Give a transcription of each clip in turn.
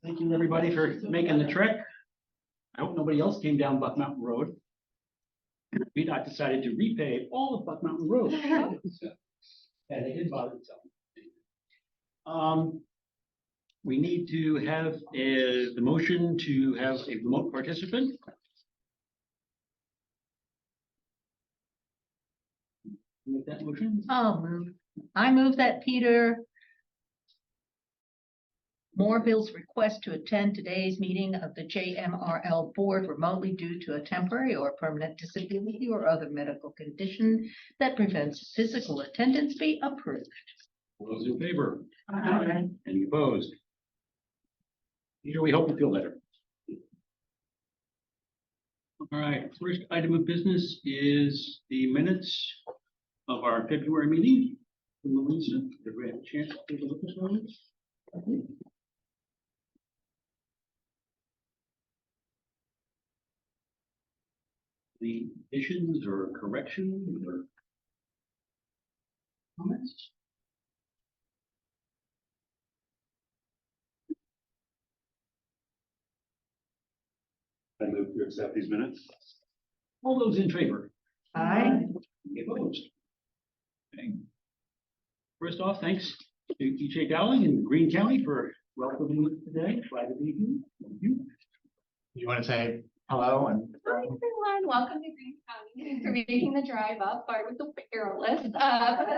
Thank you, everybody, for making the trek. I hope nobody else came down Buck Mountain Road. VDOT decided to repave all of Buck Mountain Road. And they didn't bother to tell me. We need to have the motion to have a remote participant. Make that motion. I'll move. I move that Peter Moorville's request to attend today's meeting of the JMRL board remotely due to a temporary or permanent disability or other medical condition that prevents physical attendance be approved. All those in favor? Aye. Any opposed? Peter, we hope you feel better. All right, first item of business is the minutes of our February meeting. Melissa, did we have a chance to take a look at those? The additions or corrections or comments? I move to accept these minutes. All those in favor? Aye. Any opposed? Okay. First off, thanks to E.J. Dowling in Greene County for welcoming us today. Glad to be here. Thank you. You want to say hello and Hi everyone, welcome to Greene County. Thanks for making the drive up. Sorry it was so perilous.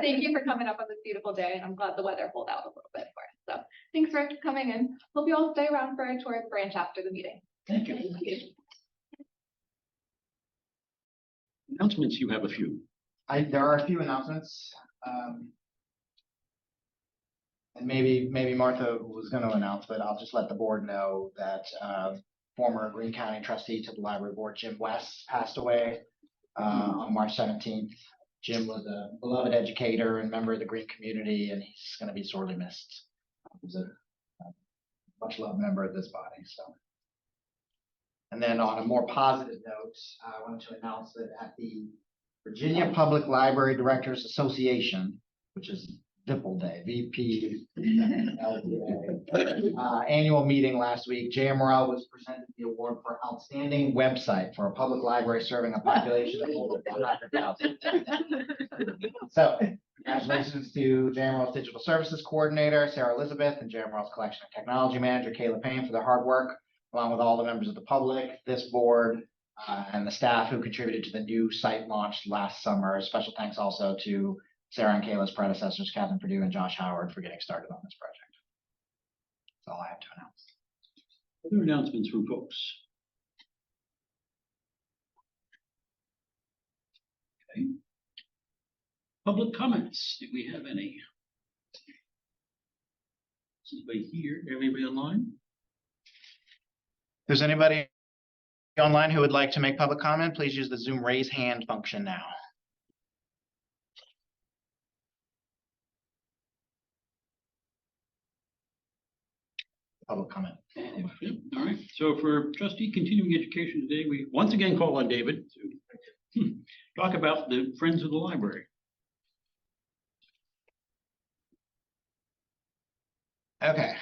Thank you for coming up on this beautiful day, and I'm glad the weather pulled out a little bit for us. So thanks for coming in. Hope you all stay around for a tour of the branch after the meeting. Thank you. Thank you. Announcements, you have a few. there are a few announcements. And maybe Martha was going to announce, but I'll just let the board know that former Greene County trustee to the library board, Jim West, passed away on March 17th. Jim was a beloved educator and member of the Greene community, and he's going to be sorely missed. He was a much loved member of this body. So, and then on a more positive note, I wanted to announce that at the Virginia Public Library Directors Association, which is VIPL Day, annual meeting last week, JMRL was presented the award for outstanding website for a public library serving a population of over 100,000. So, congratulations to JMRL's Digital Services Coordinator, Sarah Elizabeth, and JMRL's Collection and Technology Manager, Kayla Payne, for their hard work, along with all the members of the public, this board, and the staff who contributed to the new site launch last summer. Special thanks also to Sarah and Kayla's predecessors, Catherine Purdue and Josh Howard, for getting started on this project. That's all I have to announce. Other announcements from folks? Okay. Public comments, do we have any? Is anybody here? Anybody online? If there's anybody online who would like to make public comment, please use the Zoom raise hand function now. Public comment. All right, so for trustee continuing education today, we once again call on David to talk about the Friends of the Library. Okay.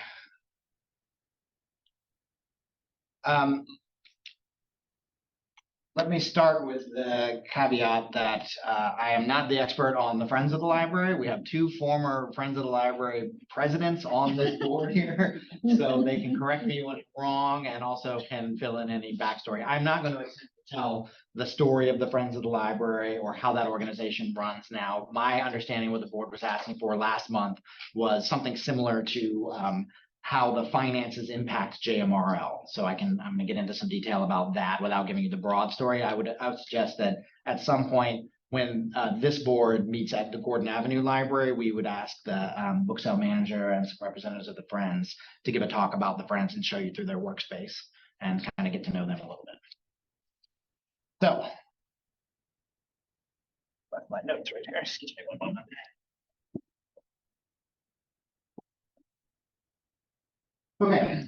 Let me start with the caveat that I am not the expert on the Friends of the Library. We have two former Friends of the Library presidents on this board here, so they can correct me when it's wrong and also can fill in any backstory. I'm not going to tell the story of the Friends of the Library or how that organization runs now. My understanding what the board was asking for last month was something similar to how the finances impact JMRL. So I'm going to get into some detail about that without giving you the broad story. I would suggest that at some point when this board meets at the Gordon Avenue Library, we would ask the book sale manager and some representatives of the Friends to give a talk about the Friends and show you through their workspace and kind of get to know them a little bit. So, my notes right here. Excuse me one moment. Okay.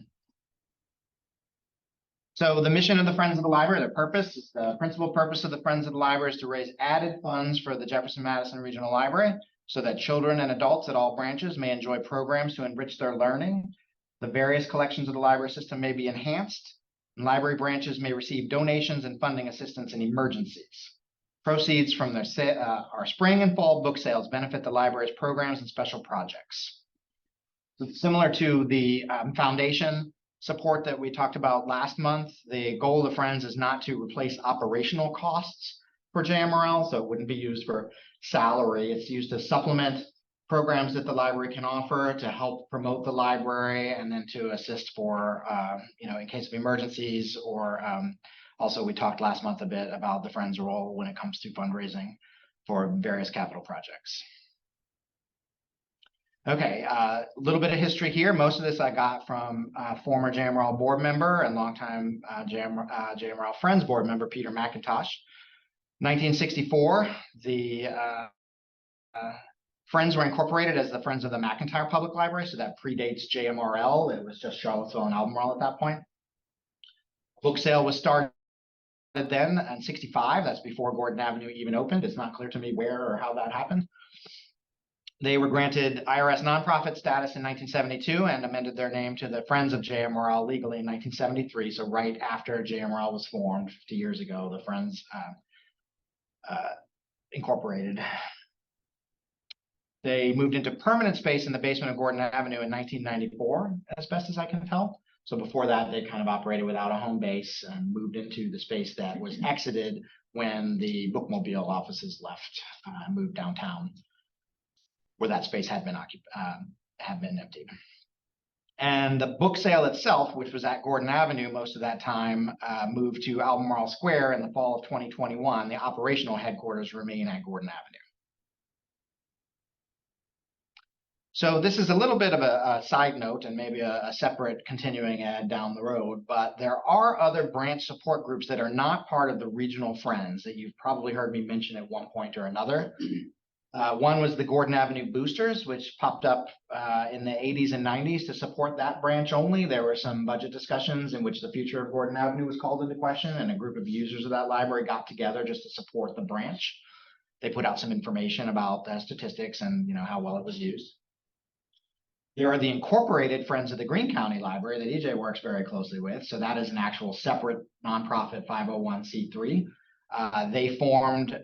So the mission of the Friends of the Library, the purpose, the principal purpose of the Friends of the Library is to raise added funds for the Jefferson Madison Regional Library, so that children and adults at all branches may enjoy programs to enrich their learning. The various collections of the library system may be enhanced, and library branches may receive donations and funding assistance in emergencies. Proceeds from our spring and fall book sales benefit the library's programs and special projects. So similar to the foundation support that we talked about last month, the goal of Friends is not to replace operational costs for JMRL, so it wouldn't be used for salary. It's used to supplement programs that the library can offer to help promote the library, and then to assist for, in case of emergencies, or also we talked last month a bit about the Friends role when it comes to fundraising for various capital projects. Okay, a little bit of history here. Most of this I got from former JMRL board member and longtime JMRL Friends board member, Peter McIntosh. 1964, the Friends were incorporated as the Friends of the McIntyre Public Library, so that predates JMRL. It was just Charlottesville and Albemarle at that point. Book sale was started then in 65. That's before Gordon Avenue even opened. It's not clear to me where or how that happened. They were granted IRS nonprofit status in 1972 and amended their name to the Friends of JMRL legally in 1973. So right after JMRL was formed 50 years ago, the Friends incorporated. They moved into permanent space in the basement of Gordon Avenue in 1994, as best as I can tell. So before that, they kind of operated without a home base and moved into the space that was exited when the bookmobile offices left and moved downtown, where that space had been emptied. And the book sale itself, which was at Gordon Avenue most of that time, moved to Albemarle Square in the fall of 2021. The operational headquarters remain at Gordon Avenue. So this is a little bit of a side note and maybe a separate continuing ad down the road, but there are other branch support groups that are not part of the regional Friends that you've probably heard me mention at one point or another. One was the Gordon Avenue Boosters, which popped up in the 80s and 90s to support that branch only. There were some budget discussions in which the future of Gordon Avenue was called into question, and a group of users of that library got together just to support the branch. They put out some information about the statistics and how well it was used. There are the incorporated Friends of the Greene County Library that EJ works very closely with. So that is an actual separate nonprofit 501c3. They formed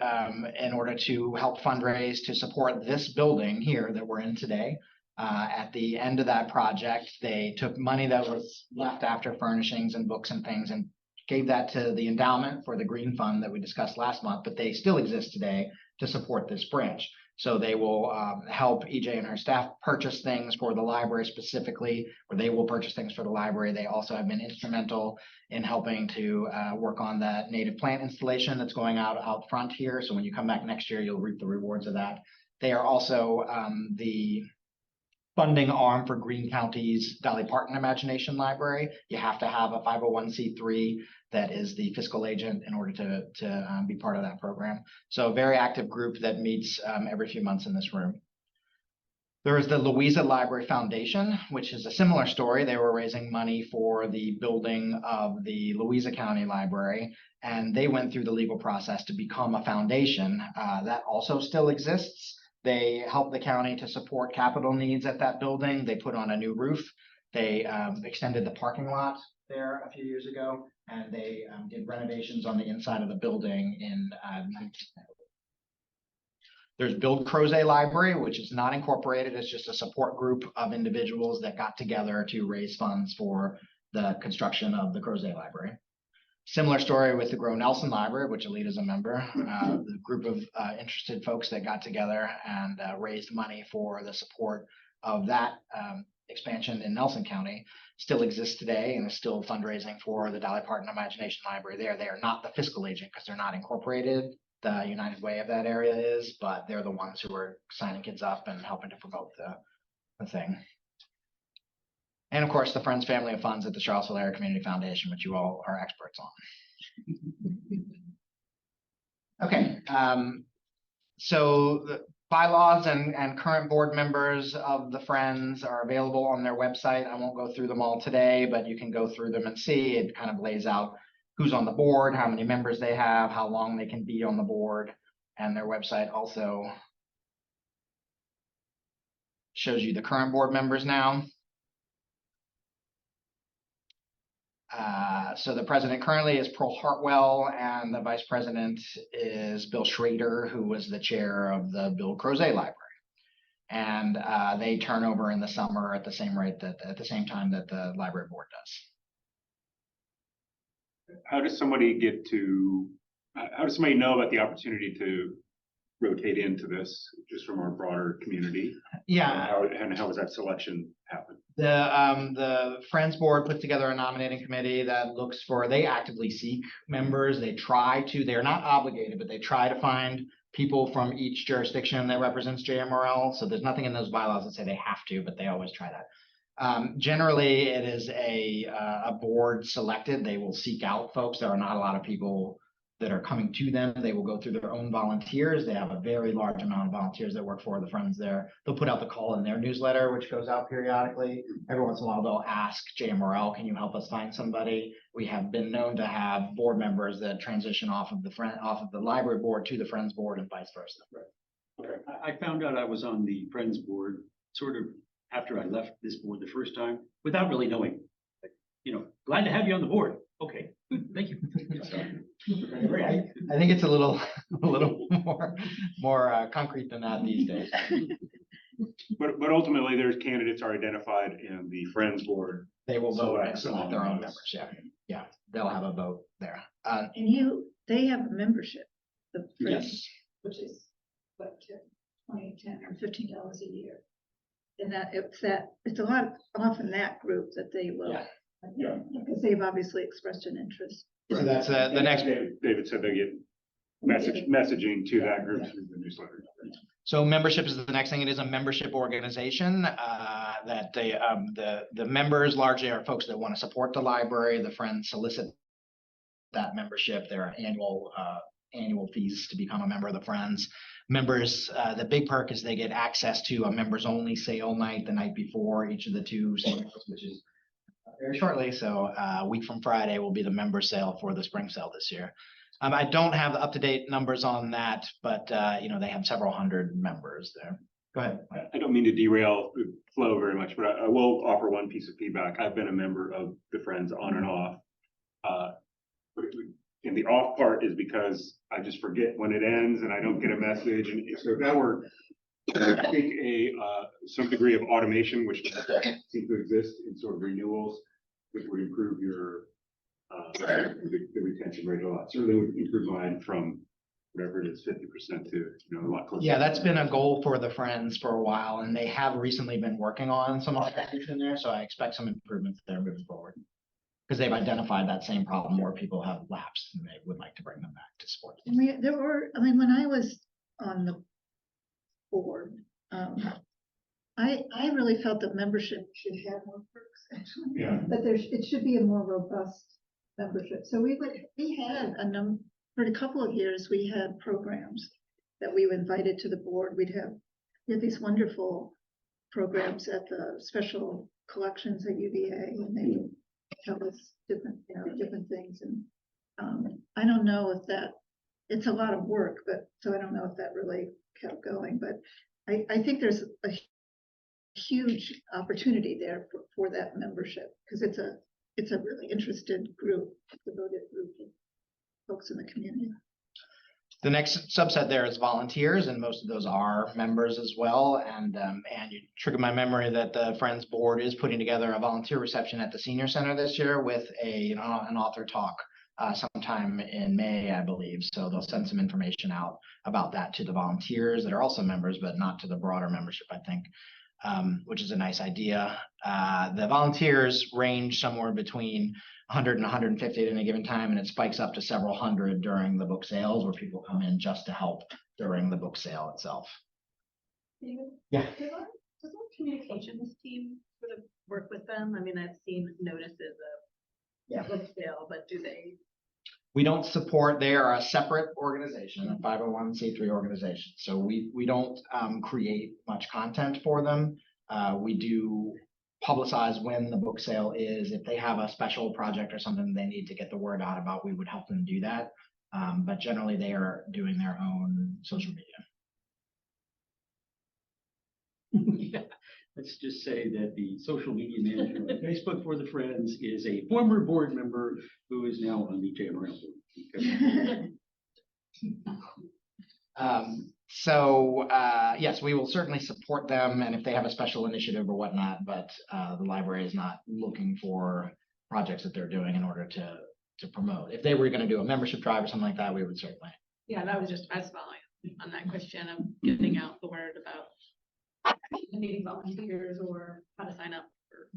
in order to help fundraise to support this building here that we're in today. At the end of that project, they took money that was left after furnishings and books and things and gave that to the endowment for the Green Fund that we discussed last month, but they still exist today to support this branch. So they will help EJ and her staff purchase things for the library specifically, or they will purchase things for the library. They also have been instrumental in helping to work on that native plant installation that's going out front here. So when you come back next year, you'll reap the rewards of that. They are also the funding arm for Greene County's Dolly Parton Imagination Library. You have to have a 501c3 that is the fiscal agent in order to be part of that program. So a very active group that meets every few months in this room. There is the Louisa Library Foundation, which is a similar story. They were raising money for the building of the Louisa County Library, and they went through the legal process to become a foundation. That also still exists. They helped the county to support capital needs at that building. They put on a new roof. They extended the parking lot there a few years ago, and they did renovations on the inside of the building in 1990. There's Build Crozet Library, which is not incorporated. It's just a support group of individuals that got together to raise funds for the construction of the Crozet Library. Similar story with the Grow Nelson Library, which Alita is a member. The group of interested folks that got together and raised money for the support of that expansion in Nelson County still exists today and is still fundraising for the Dolly Parton Imagination Library there. They are not the fiscal agent because they're not incorporated. The United Way of that area is, but they're the ones who are signing kids up and helping to promote the thing. And of course, the Friends Family of Funds at the Charlottesville Area Community Foundation, which you all are experts on. Okay, so the bylaws and current board members of the Friends are available on their website. I won't go through them all today, but you can go through them and see. It kind of lays out who's on the board, how many members they have, how long they can be on the board, and their website also shows you the current board members now. So the president currently is Pearl Hartwell, and the vice president is Bill Schrader, who was the chair of the Bill Crozet Library. And they turn over in the summer at the same rate at the same time that the library board does. How does somebody know about the opportunity to rotate into this, just from our broader community? Yeah. And how does that selection happen? The Friends Board puts together a nominating committee that they actively seek members. They're not obligated, but they try to find people from each jurisdiction that represents JMRL. So there's nothing in those bylaws that say they have to, but they always try that. Generally, it is a board selected. They will seek out folks. There are not a lot of people that are coming to them. They will go through their own volunteers. They have a very large amount of volunteers that work for the Friends there. They'll put out the call in their newsletter, which goes out periodically. Every once in a while, they'll ask JMRL, can you help us find somebody? We have been known to have board members that transition off of the library board to the Friends board and vice versa. Okay. I found out I was on the Friends board sort of after I left this board the first time, without really knowing. Like, glad to have you on the board. Okay, good, thank you. I think it's a little more concrete than that these days. But ultimately, there's candidates are identified in the Friends Board. They will vote and Select select their own among members. Yeah, they'll have a vote there. And they have a membership, the Friends, Yes. which is what, $20, $10, or $15 a year. And it's a lot, often that group that they will, Yeah. because they've obviously expressed an interest. So that's the next. David said they get messaging to that group through the newsletter. So membership is the next thing. It is a membership organization that the members largely are folks that want to support the library. The Friends solicit that membership. There are annual fees to become a member of the Friends. Members, the big perk is they get access to a members only sale night the night before each of the two sales, which is very shortly. So a week from Friday will be the member sale for the spring sale this year. I don't have the up-to-date numbers on that, but they have several hundred members there. Go ahead. I don't mean to derail the flow very much, but I will offer one piece of feedback. I've been a member of the Friends on and off. And the off part is because I just forget when it ends and I don't get a message. And so if that were, I think some degree of automation, which seems to exist in sort of renewals, which would improve your the retention rate a lot. Certainly would improve mine from whatever it is, 50% to a lot closer. Yeah, that's been a goal for the Friends for a while, and they have recently been working on some automation there. So I expect some improvements there moving forward, because they've identified that same problem where people have lapsed and they would like to bring them back to support. When I was on the board, I really felt that membership should have more perks, actually. Yeah. That it should be a more robust membership. So we had for a couple of years, we had programs that we invited to the board. We had these wonderful programs at the special collections at UVA, and they would tell us different things. And I don't know if it's a lot of work, so I don't know if that really kept going, but I think there's a huge opportunity there for that membership, because it's a really interested group, devoted group of folks in the community. The next subset there is volunteers, and most of those are members as well. And you triggered my memory that the Friends Board is putting together a volunteer reception at the Senior Center this year with an author talk sometime in May, I believe. So they'll send some information out about that to the volunteers that are also members, but not to the broader membership, I think, which is a nice idea. The volunteers range somewhere between 100 and 150 at any given time, and it spikes up to several hundred during the book sales, where people come in just to help during the book sale itself. David? Yeah. Does our communications team sort of work with them? I mean, I've seen notices of book sale, but do they? We don't support, they are a separate organization, a 501c3 organization. So we don't create much content for them. We do publicize when the book sale is. If they have a special project or something they need to get the word out about, we would help them do that. But generally they are doing their own social media. let's just say that the social media manager on Facebook for the Friends is a former board member who is now on the JMRL board. Yes, we will certainly support them, and if they have a special initiative or whatnot, but the library is not looking for projects that they're doing in order to promote. If they were gonna do a membership drive or something like that, we would certainly. Yeah, that was just, I was following on that question of getting out the word about needing volunteers or how to sign up for.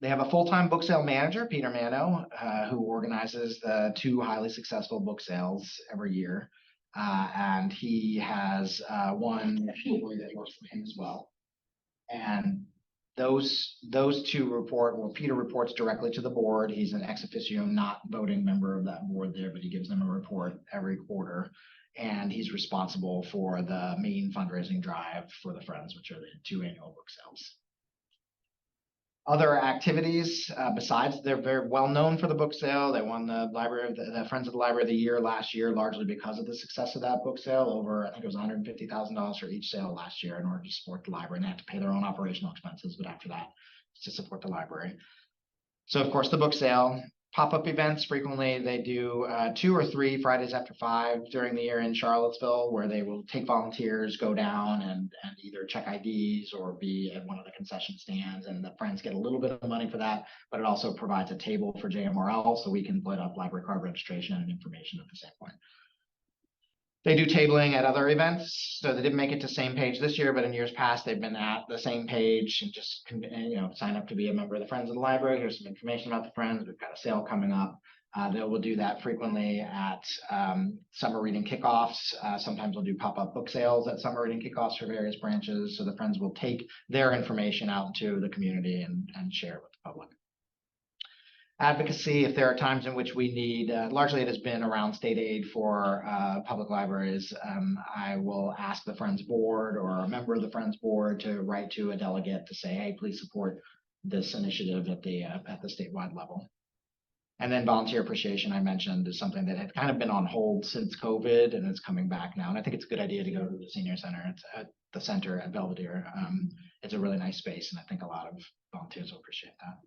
They have a full-time book sale manager, Peter Mano, who organizes the 2 highly successful book sales every year. And he has one that works for him as well. And those 2 report, well, Peter reports directly to the board. He's an ex officio, not voting member of that board there, but he gives them a report every quarter. And he's responsible for the main fundraising drive for the Friends, which are the 2 annual book sales. Other activities, besides they're very well known for the book sale. They won the Friends of the Library of the Year last year, largely because of the success of that book sale. Over, I think it was $150,000 for each sale last year in order to support the library, and they had to pay their own operational expenses, but after that, to support the library. So of course, the book sale. Pop-up events, frequently they do 2 or 3 Fridays after 5 during the year in Charlottesville, where they will take volunteers, go down and either check IDs or be at one of the concession stands, and the Friends get a little bit of money for that, but it also provides a table for JMRL, so we can put up library card registration and information at the same point. They do tabling at other events, so they didn't make it to same page this year, but in years past, they've been at the same page and just, sign up to be a member of the Friends of the Library. Here's some information about the Friends. We've got a sale coming up. They will do that frequently at summer reading kickoffs. Sometimes they'll do pop-up book sales at summer reading kickoffs for various branches. So the Friends will take their information out to the community and share it with the public. Advocacy, if there are times in which we need, largely it has been around state aid for public libraries. I will ask the Friends board or a member of the Friends board to write to a delegate to say, hey, please support this initiative at the statewide level. And then volunteer appreciation, I mentioned, is something that had kind of been on hold since COVID, and it's coming back now. And I think it's a good idea to go to the senior center. It's at the center at Belvedere. It's a really nice space, and I think a lot of volunteers will appreciate that.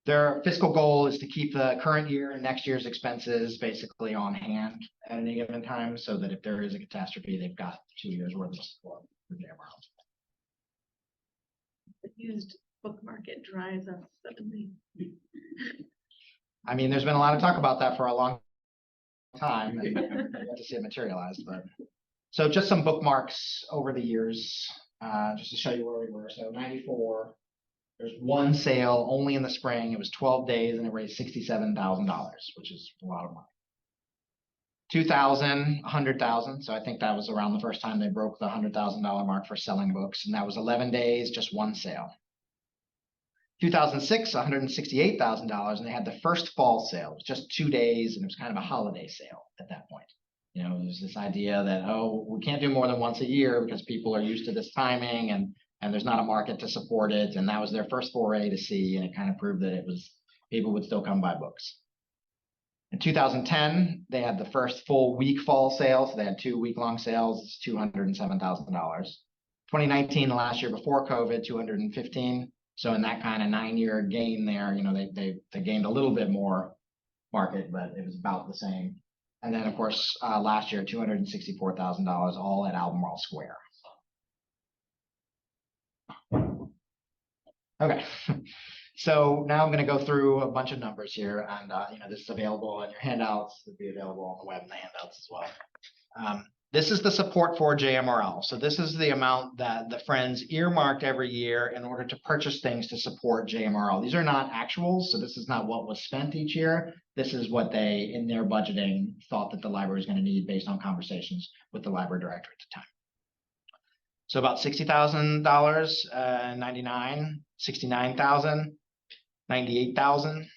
Their fiscal goal is to keep the current year and next year's expenses basically on hand at any given time, so that if there is a catastrophe, they've got 2 years worth of support for JMRL. The used book market dries up suddenly. I mean, there's been a lot of talk about that for a long time, and I have to see it materialized. But so just some bookmarks over the years, just to show you where we were. So 94. There's one sale only in the spring. It was 12 days and it raised $67,000, which is a lot of money. 2000, 100,000. So I think that was around the first time they broke the $100,000 mark for selling books. And that was 11 days, just one sale. 2006, $168,000. And they had the first fall sale. It was just 2 days and it was kind of a holiday sale at that point. There's this idea that, oh, we can't do more than once a year because people are used to this timing and there's not a market to support it. And that was their first foray to see, and it kind of proved that people would still come buy books. In 2010, they had the first full week fall sale. So they had 2 week-long sales, it's $207,000. 2019, the last year before COVID, 215. So in that kind of 9-year gain there, they gained a little bit more market, but it was about the same. And then of course, last year, $264,000, all at Albemarle Square. Okay, so now I'm going to go through a bunch of numbers here, and this is available in your handouts. It'll be available on the web and the handouts as well. This is the support for JMRL. So this is the amount that the Friends earmarked every year in order to purchase things to support JMRL. These are not actuals, so this is not what was spent each year. This is what they, in their budgeting, thought that the library was going to need based on conversations with the library director at the time. So about $60,000, 99, 69,000, 98,000,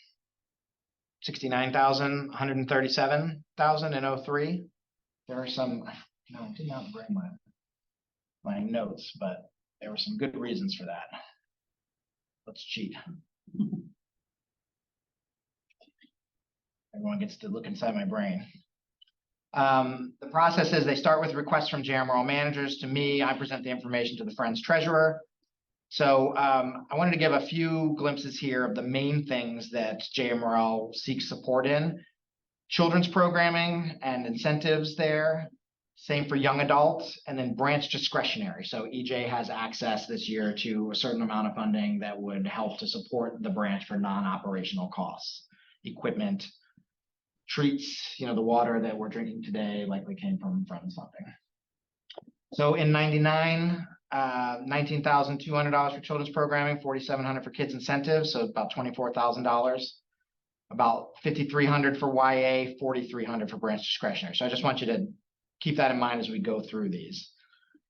69,000, 137,000 in 03. There are some, I did not bring my notes, but there were some good reasons for that. Let's cheat. Everyone gets to look inside my brain. The process is they start with requests from JMRL managers to me. I present the information to the Friends treasurer. So I wanted to give a few glimpses here of the main things that JMRL seeks support in. Children's programming and incentives there. Same for young adults, and then branch discretionary. So EJ has access this year to a certain amount of funding that would help to support the branch for non-operational costs, equipment, treats, the water that we're drinking today likely came from Friends funding. So in 99, $19,200 for children's programming, $4,700 for kids incentives, so about $24,000. About $5,300 for YA, $4,300 for branch discretionary. So I just want you to keep that in mind as we go through these.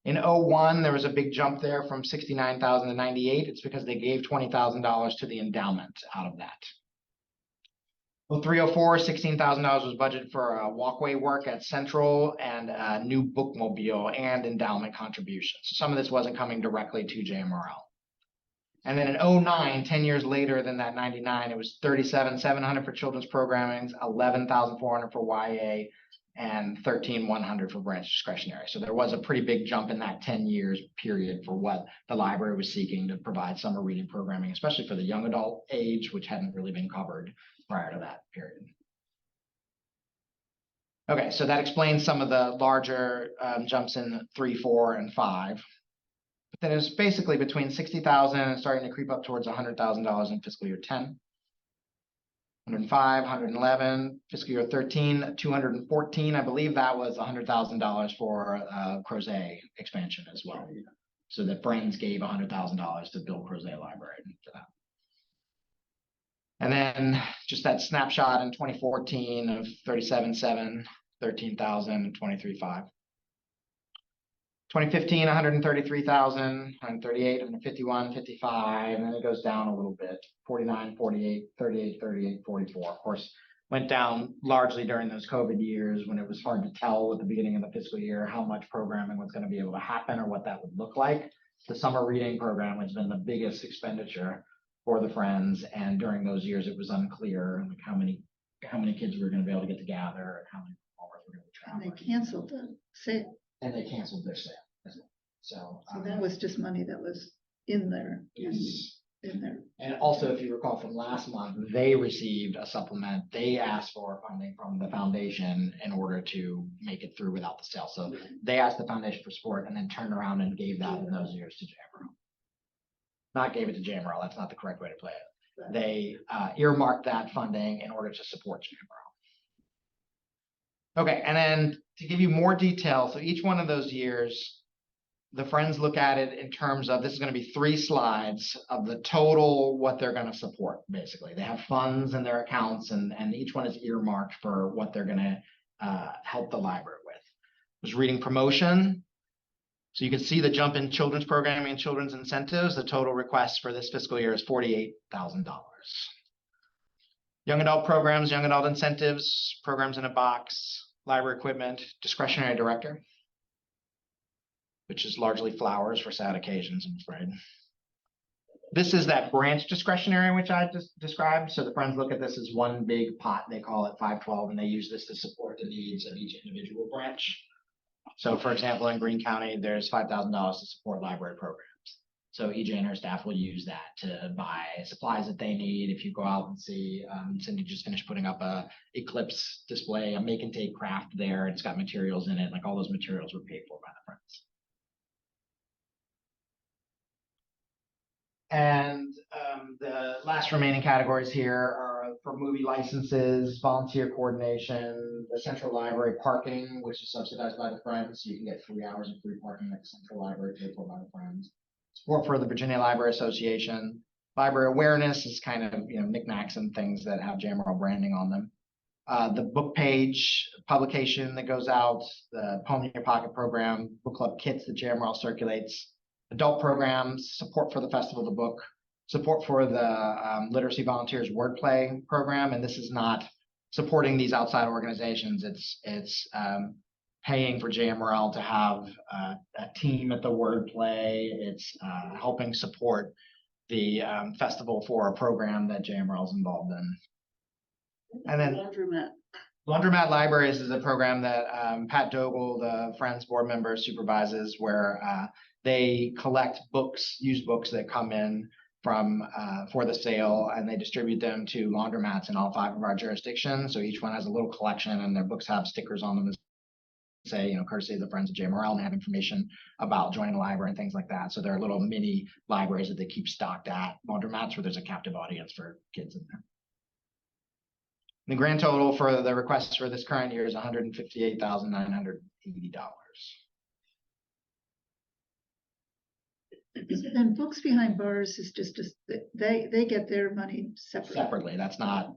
In 01, there was a big jump there from $69,000 to $98,000. It's because they gave $20,000 to the endowment out of that. 0304, $16,000 was budgeted for walkway work at Central and a new bookmobile and endowment contributions. So some of this wasn't coming directly to JMRL. And then in 09, 10 years later than that 99, it was $37,700 for children's programming, $11,400 for YA, and $13,100 for branch discretionary. So there was a pretty big jump in that 10 years period for what the library was seeking to provide summer reading programming, especially for the young adult age, which hadn't really been covered prior to that period. Okay, so that explains some of the larger jumps in 3, 4, and 5. But then it was basically between $60,000 and starting to creep up towards $100,000 in fiscal year 10. 105, 111, fiscal year 13, 214. I believe that was $100,000 for Crozet expansion as well. So that Friends gave $100,000 to build Crozet Library for that. And then just that snapshot in 2014 of 37.7, 13,000, and 23.5. 2015, 133,000, 138, 151, 55, and then it goes down a little bit. 49, 48, 38, 38, 44. Of course, went down largely during those COVID years when it was hard to tell at the beginning of the fiscal year how much programming was going to be able to happen or what that would look like. The summer reading program has been the biggest expenditure for the Friends, and during those years it was unclear like how many kids we were going to be able to get together and how many performers were going to travel. And they canceled the sale. And they canceled their sale as well. So that was just money that was in there. Yes. In there. And also, if you recall from last month, they received a supplement. They asked for funding from the foundation in order to make it through without the sale. So they asked the foundation for support and then turned around and gave that in those years to JMRL. Not gave it to JMRL. That's not the correct way to play it. Right. They earmarked that funding in order to support JMRL. Okay, and then to give you more detail, so each one of those years, the Friends look at it in terms of, this is going to be 3 slides of the total what they're going to support, basically. They have funds in their accounts, and each one is earmarked for what they're going to help the library with. There's reading promotion. So you can see the jump in children's programming and children's incentives. The total request for this fiscal year is $48,000. Young adult programs, young adult incentives, programs in a box, library equipment, discretionary director, which is largely flowers for sad occasions, I'm afraid. This is that branch discretionary, which I just described. So the Friends look at this as one big pot. They call it 512, and they use this to support the needs of each individual branch. So for example, in Greene County, there's $5,000 to support library programs. So EJ and her staff will use that to buy supplies that they need. If you go out and see, Cindy just finished putting up a Eclipse display, a make and take craft there. It's got materials in it. Like all those materials were paid for by the Friends. And the last remaining categories here are for movie licenses, volunteer coordination, the central library parking, which is subsidized by the Friends. So you can get 3 hours of free parking at the central library paid for by the Friends. Support for the Virginia Library Association. Library awareness is kind of, knickknacks and things that have JMRL branding on them. The book page publication that goes out, the Poem in Your Pocket program, book club kits that JMRL circulates, adult programs, support for the Festival of the Book, support for the Literacy Volunteers Wordplay program. And this is not supporting these outside organizations. It's paying for JMRL to have a team at the Wordplay. It's helping support the festival for a program that JMRL is involved in. And then Laundromat. Laundromat Libraries is a program that Pat Dogle, the Friends board member, supervises, where they collect books, used books that come in from for the sale, and they distribute them to laundromats in all 5 of our jurisdictions. So each one has a little collection, and their books have stickers on them that say, you know, courtesy of the Friends of JMRL, and have information about joining the library and things like that. So there are little mini libraries that they keep stocked at laundromats where there's a captive audience for kids in there. The grand total for the requests for this current year is $158,980. And Books Behind Bars is just, they get their money separately. Separately, that's not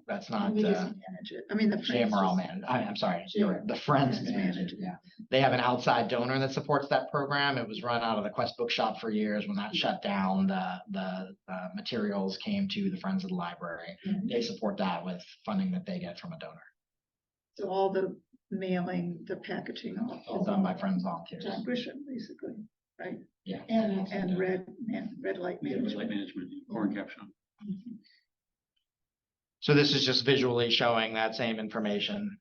We just manage it. I mean, the Friends JMRL just- man. I'm sorry, you're right. The Friends manage it. Yeah, they have an outside donor that supports that program. It was run out of the Quest Bookshop for years. When that shut down, the materials came to the Friends of the Library. They support that with funding that they get from a donor. So all the mailing, the packaging, All done by Friends volunteers. John Grisham, basically, right? Yeah. And red light Yeah, management. light management, corn caption. So this is just visually showing that same information.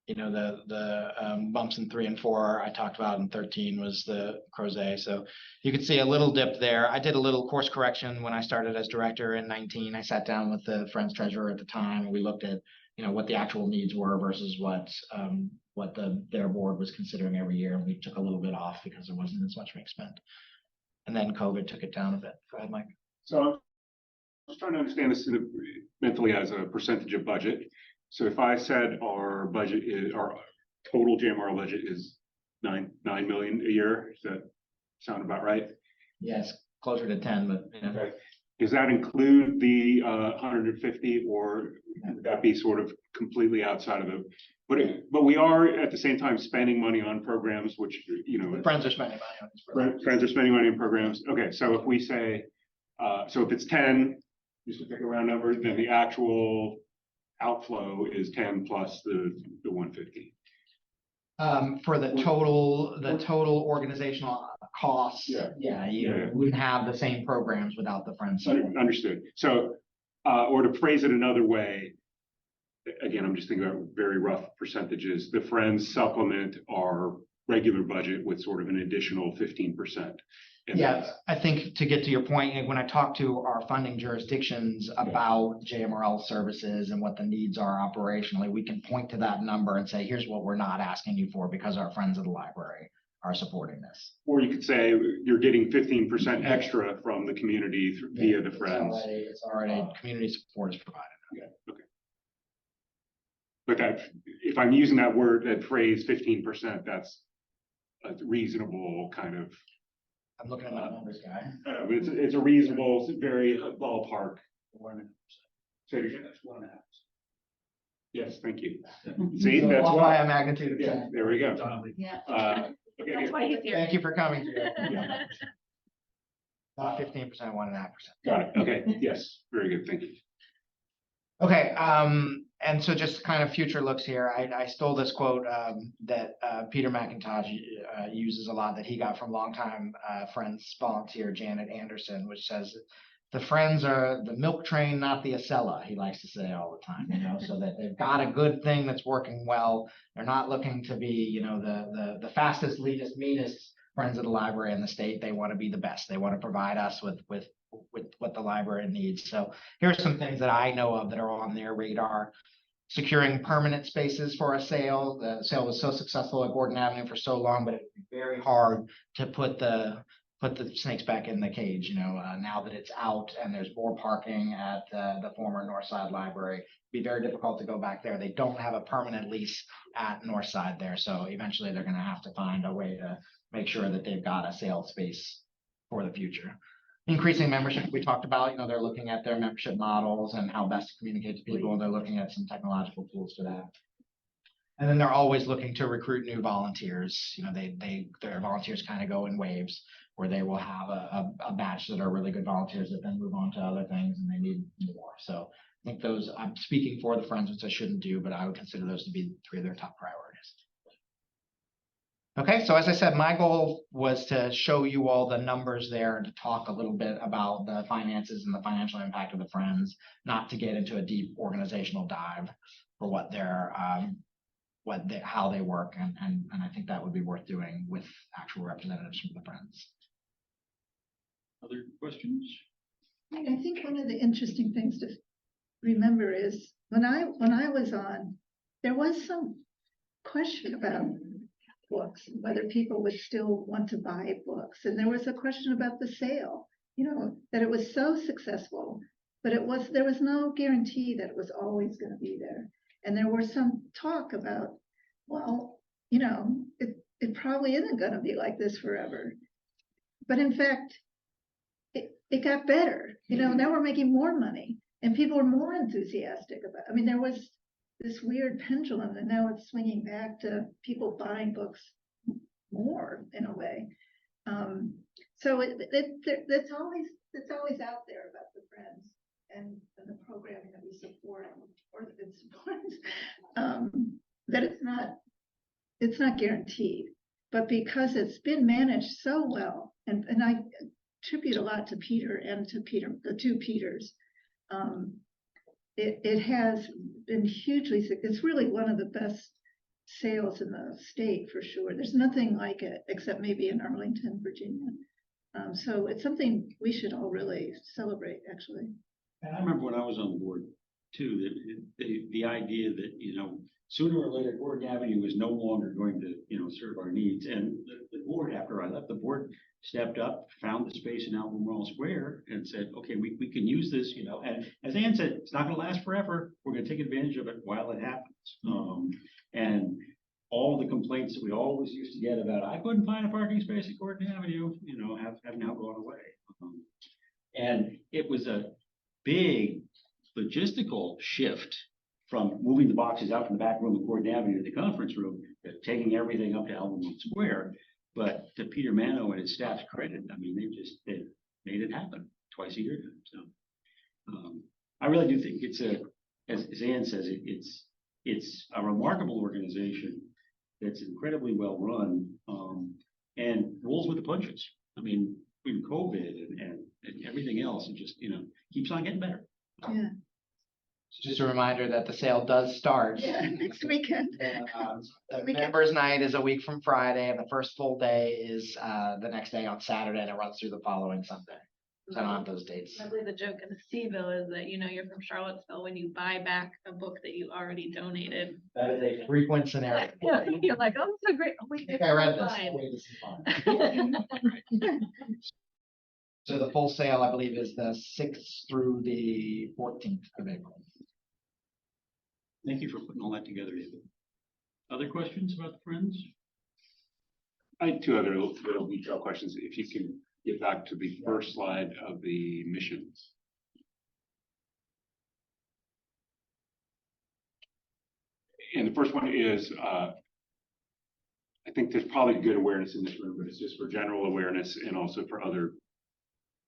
You know, the bumps in 3 and 4 I talked about, in 13 was the crozet. So you can see a little dip there. I did a little course correction when I started as director in 19. I sat down with the Friends treasurer at the time, and we looked at, you know, what the actual needs were versus what their board was considering every year. And we took a little bit off because there wasn't as much being spent. And then COVID took it down a bit. Go ahead, Mike. So I was trying to understand this mentally as a percentage of budget. So if I said our total JMRL budget is 9 million a year, does that sound about right? Yes, closer to 10, but you know. Okay. Does that include the 150, or would that be sort of completely outside of it? But we are at the same time spending money on programs, which, you know, Friends are spending money on this program. Friends are spending money on programs. Okay, so if we say, so if it's 10, just to pick a round number, then the actual outflow is 10 plus the 150. For the total organizational costs, you wouldn't have the same programs without the Friends support. Understood. So, or to phrase it another way, again, I'm just thinking about very rough percentages. The Friends supplement our regular budget with sort of an additional 15%. Yeah, I think to get to your point, when I talk to our funding jurisdictions about JMRL services and what the needs are operationally, we can point to that number and say, here's what we're not asking you for because our Friends of the Library are supporting this. Or you could say you're getting 15% extra from the community via the Friends. It's already community support is provided. Yeah, okay. But that, if I'm using that word, that phrase 15%, that's a reasonable kind of. I'm looking at my numbers, guy. It's a reasonable, very ballpark. 1.5%. Say it again. That's 1.5%. Yes, thank you. See, So that's off by why. a magnitude of Yeah, 10. there we go. Yeah. Okay, That's good. why he's here. Thank you for coming. Yeah. Not 15%, 1.5%. Got it. Okay, yes, very good. Thank you. Okay, and so just kind of future looks here. I stole this quote that Peter McIntosh uses a lot, that he got from longtime Friends volunteer Janet Anderson, which says, "The Friends are the milk train, not the Acela," he likes to say all the time, you know, so that they've got a good thing that's working well. They're not looking to be, you know, the fastest, leanest, meanest Friends of the Library in the state. They want to be the best. They want to provide us with what the library needs. So here's some things that I know of that are on their radar. Securing permanent spaces for a sale. The sale was so successful at Gordon Avenue for so long, but it's very hard to put the snakes back in the cage, you know, now that it's out and there's more parking at the former Northside Library. It'd be very difficult to go back there. They don't have a permanent lease at Northside there. So eventually they're going to have to find a way to make sure that they've got a sale space for the future. Increasing membership, we talked about, you know, they're looking at their membership models and how best to communicate to people, and they're looking at some technological tools for that. And then they're always looking to recruit new volunteers. You know, their volunteers kind of go in waves, where they will have a batch that are really good volunteers that then move on to other things and they need more. So I think those, I'm speaking for the Friends, which I shouldn't do, but I would consider those to be 3 of their top priorities. Okay, so as I said, my goal was to show you all the numbers there and to talk a little bit about the finances and the financial impact of the Friends, not to get into a deep organizational dive for what their how they work, and I think that would be worth doing with actual representatives from the Friends. Other questions? I think one of the interesting things to remember is when I was on, there was some question about books, whether people would still want to buy books. And there was a question about the sale, that it was so successful, but there was no guarantee that it was always going to be there. And there was some talk about, well, it probably isn't going to be like this forever. But in fact, it got better. Now we're making more money and people are more enthusiastic about it. There was this weird pendulum and now it's swinging back to people buying books more in a way. So it's always out there about the Friends and the programming that we support or that it supports, that it's not guaranteed, but because it's been managed so well, and I attribute a lot to Peter and to the two Peters. It has been hugely, it's really one of the best sales in the state for sure. There's nothing like it except maybe in Arlington, Virginia. So it's something we should all really celebrate, actually. And I remember when I was on the board too, that the idea that, sooner or later, Gordon Avenue was no longer going to, serve our needs. And the board, after I left, the board stepped up, found the space in Albemarle Square and said, okay, we can use this, and as Ann said, it's not going to last forever. We're going to take advantage of it while it happens. And all the complaints that we always used to get about, I couldn't find a parking space at Gordon Avenue, have now gone away. And it was a big logistical shift from moving the boxes out from the back room of Gordon Avenue to the conference room, taking everything up to Albemarle Square. But to Peter Mano and his staff's credit, they made it happen twice a year. So I really do think it's as Ann says, it's a remarkable organization that's incredibly well run, and rolls with the punches. Between COVID and everything else, it just, keeps on getting better. Yeah. Just a reminder that the sale does start. Yeah, next weekend. The members' night is a week from Friday, and the first full day is the next day on Saturday, and it runs through the following Sunday. So I don't have those dates. I believe the joke in the Seaville is that, you're from Charlottesville when you buy back a book that you already donated. That is a frequent scenario. You're like, oh, so great. Oh, wait, I think I read this. fine. Wait, this is fine. So the full sale, I believe, is the 6th through the 14th of April. Thank you for putting all that together, David. Other questions about the Friends? I had two other little detail questions. If you can get back to the first slide of the missions. And the first one is, I think there's probably good awareness in this room, but it's just for general awareness and also for other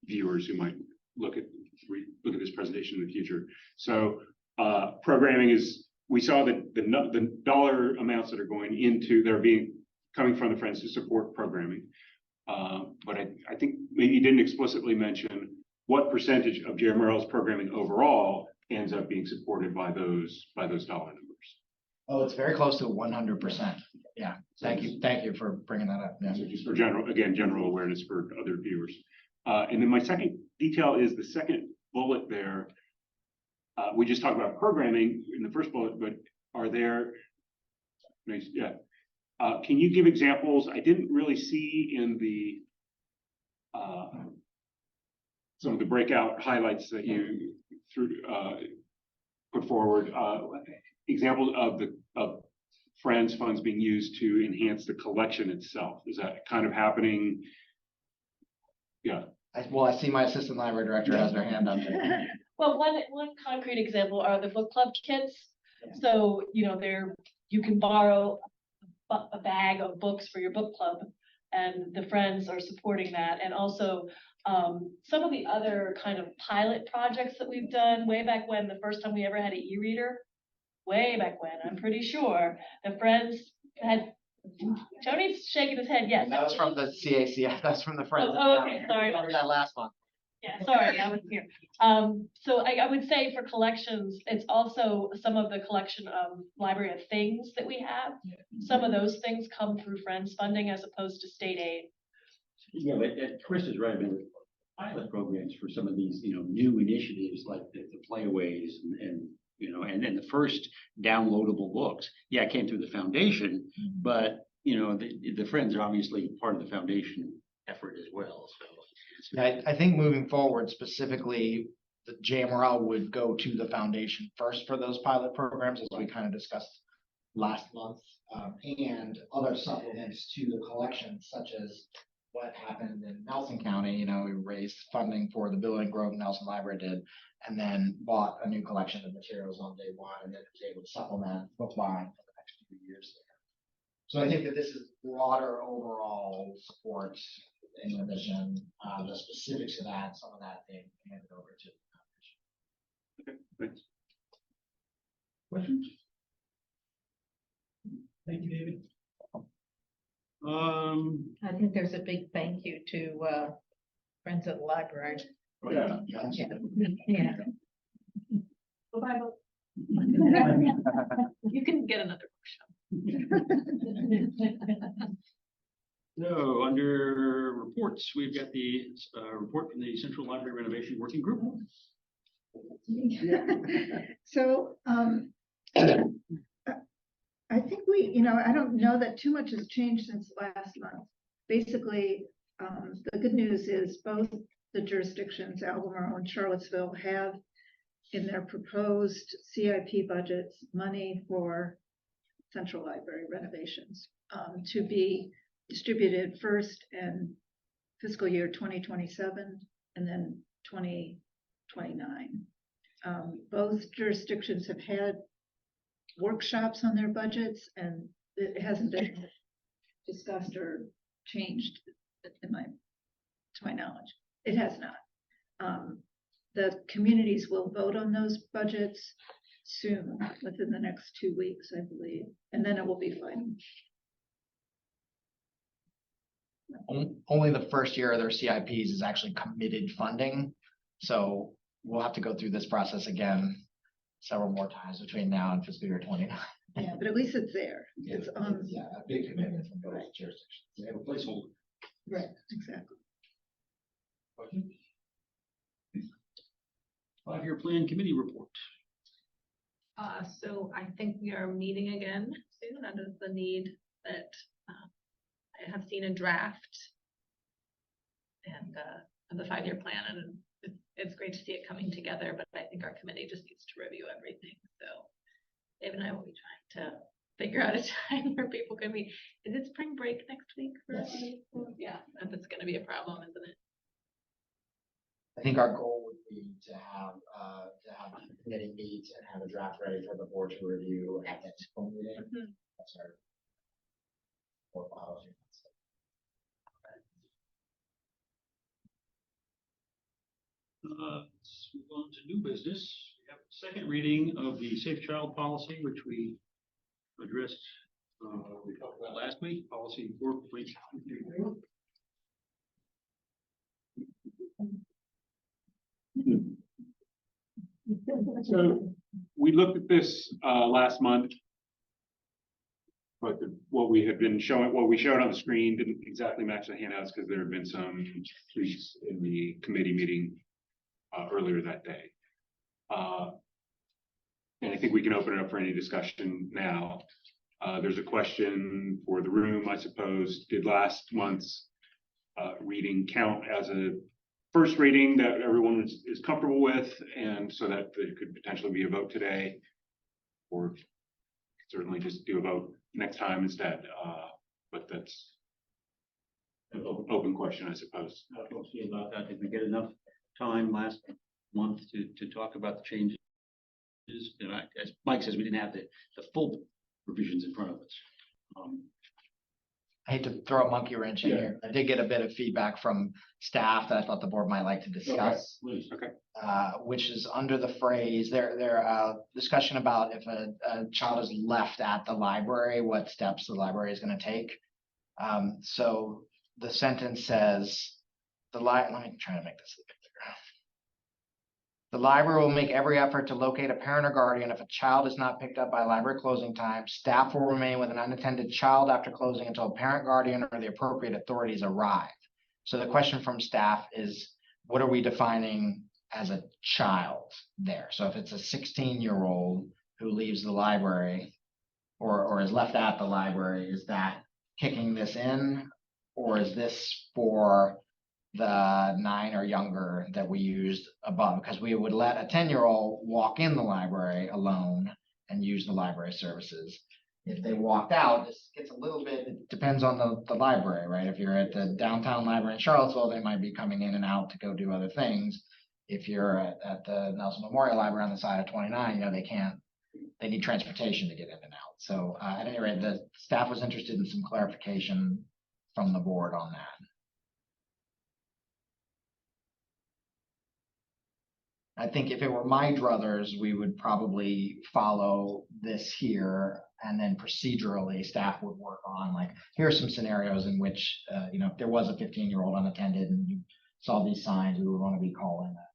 viewers who might look at this presentation in the future. So programming is, we saw that the dollar amounts that are going into, coming from the Friends to support programming. But I think maybe you didn't explicitly mention what percentage of JMRL's programming overall ends up being supported by those dollar numbers. Oh, it's very close to 100%. Yeah, thank you for bringing that up. Yeah. So just for general awareness for other viewers. And then my second detail is the second bullet there. We just talked about programming in the first bullet, but are there, can you give examples? I didn't really see in the some of the breakout highlights that you put forward, examples of Friends funds being used to enhance the collection itself. Is that kind of happening? Yeah. I see my assistant library director has their hand up there. Well, one concrete example are the book club kits. Yeah. So, you can borrow a bag of books for your book club, and the Friends are supporting that. And also some of the other kind of pilot projects that we've done way back when, the first time we ever had an e-reader, way back when, I'm pretty sure the Friends had, Tony's shaking his head, yes. That was from the CAC, that's from the Friends. Oh, okay, sorry. Remember that last one. Yeah, sorry, I was here. So I would say for collections, it's also some of the collection of library of things that we have. Some of those things come through Friends funding as opposed to state aid. Yeah, but Chris is right. I mean, pilot programs for some of these, new initiatives like the playaways and then the first downloadable books. Yeah, it came through the foundation, but the Friends are obviously part of the foundation effort as well. So. I think moving forward, specifically, the JMRL would go to the foundation first for those pilot programs, as we kind of discussed last month, and other supplements to the collection, such as what happened in Nelson County. We raised funding for the Bill and Grove Nelson Library did, and then bought a new collection of materials on day one, and then was able to supplement book buying for the next few years. So I think that this is broader overall support. In addition, the specifics of that, some of that being handed over to the Okay, thanks. Questions? Thank you, David. I think there's a big thank you to Friends of the Library. Yeah. Yeah. Bye-bye. You can get another workshop. So under reports, we've got the report from the Central Library Renovation Working Group. So, I think I don't know that too much has changed since last month. Basically, the good news is both the jurisdictions, Albemarle and Charlottesville, have in their proposed CIP budgets money for Central Library renovations to be distributed first in fiscal year 2027 and then 2029. Both jurisdictions have had workshops on their budgets, and it hasn't been discussed or changed to my knowledge. It has not. The communities will vote on those budgets soon, within the next 2 weeks, I believe, and then it will be final. only the first year of their CIPs is actually committed funding. So we'll have to go through this process again several more times between now and fiscal year 29. Yeah, but at least it's there. It's on. Yeah, a big commitment from both jurisdictions. We have a placeholder. Right, exactly. Five-year plan committee report. So I think we are meeting again soon under the need that I have seen a draft and of the 5-year plan, and it's great to see it coming together, but I think our committee just needs to review everything. So Dave and I will be trying to figure out a time where people can meet. Is it spring break next week for us? Yeah, that's going to be a problem, isn't it? I think our goal would be to have the committee meet and have a draft ready for the board to review at the next full meeting. That's our board policy. Let's move on to new business. We have a second reading of the Safe Child Policy, which we addressed, we talked about last week, policy 4.3. So we looked at this last month. But what we showed on the screen didn't exactly match the handouts because there had been some tweaks in the committee meeting earlier that day. And I think we can open it up for any discussion now. There's a question for the room, I suppose. Did last month's reading count as a first reading that everyone is comfortable with, and so that there could potentially be a vote today, or certainly just do a vote next time instead? But that's an open question, I suppose. How do you feel about that? Did we get enough time last month to talk about the changes? And as Mike says, we didn't have the full revisions in front of us. I hate to throw a monkey wrench in here. I did get a bit of feedback from staff that I thought the board might like to discuss. Okay. Which is under the phrase, discussion about if a child is left at the library, what steps the library is going to take. So the sentence says, let me try to make this a bit clearer. The library will make every effort to locate a parent or guardian. If a child is not picked up by library closing time, staff will remain with an unattended child after closing until a parent, guardian, or the appropriate authorities arrive. So the question from staff is, what are we defining as a child there? So if it's a 16-year-old who leaves the library or is left at the library, is that kicking this in? Or is this for the 9 or younger that we used above? Because we would let a 10-year-old walk in the library alone and use the library services. If they walked out, this gets a little bit, it depends on the library, right? If you're at the downtown library in Charlottesville, they might be coming in and out to go do other things. If you're at the Nelson Memorial Library on the side of 29, they need transportation to get in and out. So at any rate, the staff was interested in some clarification from the board on that. I think if it were my druthers, we would probably follow this here, and then procedurally staff would work on like, here are some scenarios in which, if there was a 15-year-old unattended and you saw these signs, we would want to be calling that.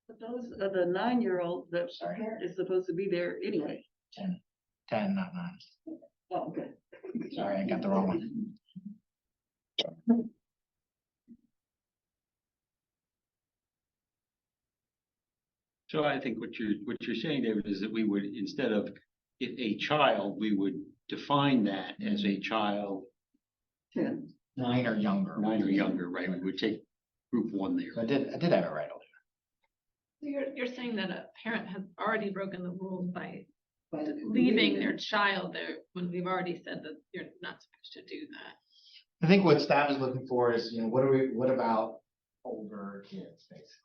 But those are the 9-year-old that Sorry. is supposed to be there anyway. 10, not 9. Oh, okay. Sorry, I got the wrong one. So I think what you're saying, David, is that we would, instead of if a child, we would define that as a child 10. 9 or younger. 9 or younger, right? We would take group 1 there. So I did have it right. You're saying that a parent has already broken the rules by But leaving their child there when we've already said that you're not supposed to do that. I think what staff is looking for is, what about older kids, basically?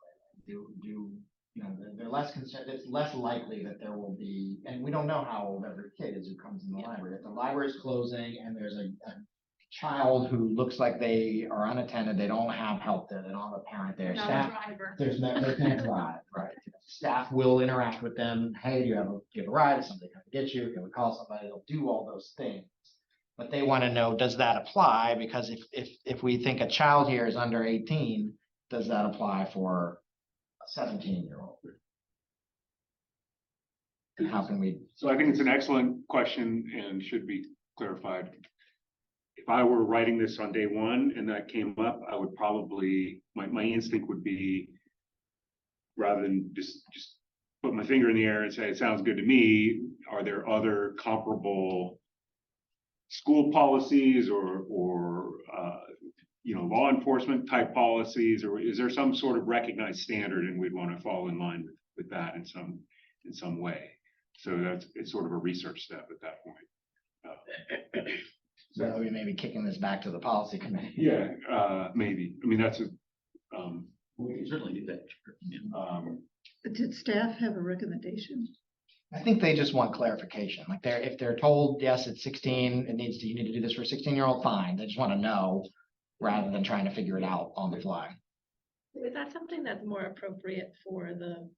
They're less concerned, it's less likely that there will be, and we don't know how old every kid is who comes in the library. If the library is closing and there's a child who looks like they are unattended, they don't have help there, they don't have a parent there. Not Staff, a driver. they can't drive, right? Staff will interact with them. Hey, do you have a ride? Is somebody come to get you? Can we call somebody? They'll do all those things. But they want to know, does that apply? Because if we think a child here is under 18, does that apply for a 17-year-old? And how can we? So I think it's an excellent question and should be clarified. If I were writing this on day one and that came up, I would probably, my instinct would be, rather than just put my finger in the air and say, it sounds good to me, are there other comparable school policies or law enforcement type policies, or is there some sort of recognized standard and we'd want to fall in line with that in some way? So it's sort of a research step at that point. So we may be kicking this back to the policy committee. Yeah, maybe. I mean, that's We can certainly do that. But did staff have a recommendation? I think they just want clarification. Like if they're told, yes, it's 16, you need to do this for a 16-year-old, fine. They just want to know rather than trying to figure it out on the fly. Is that something that's more appropriate for the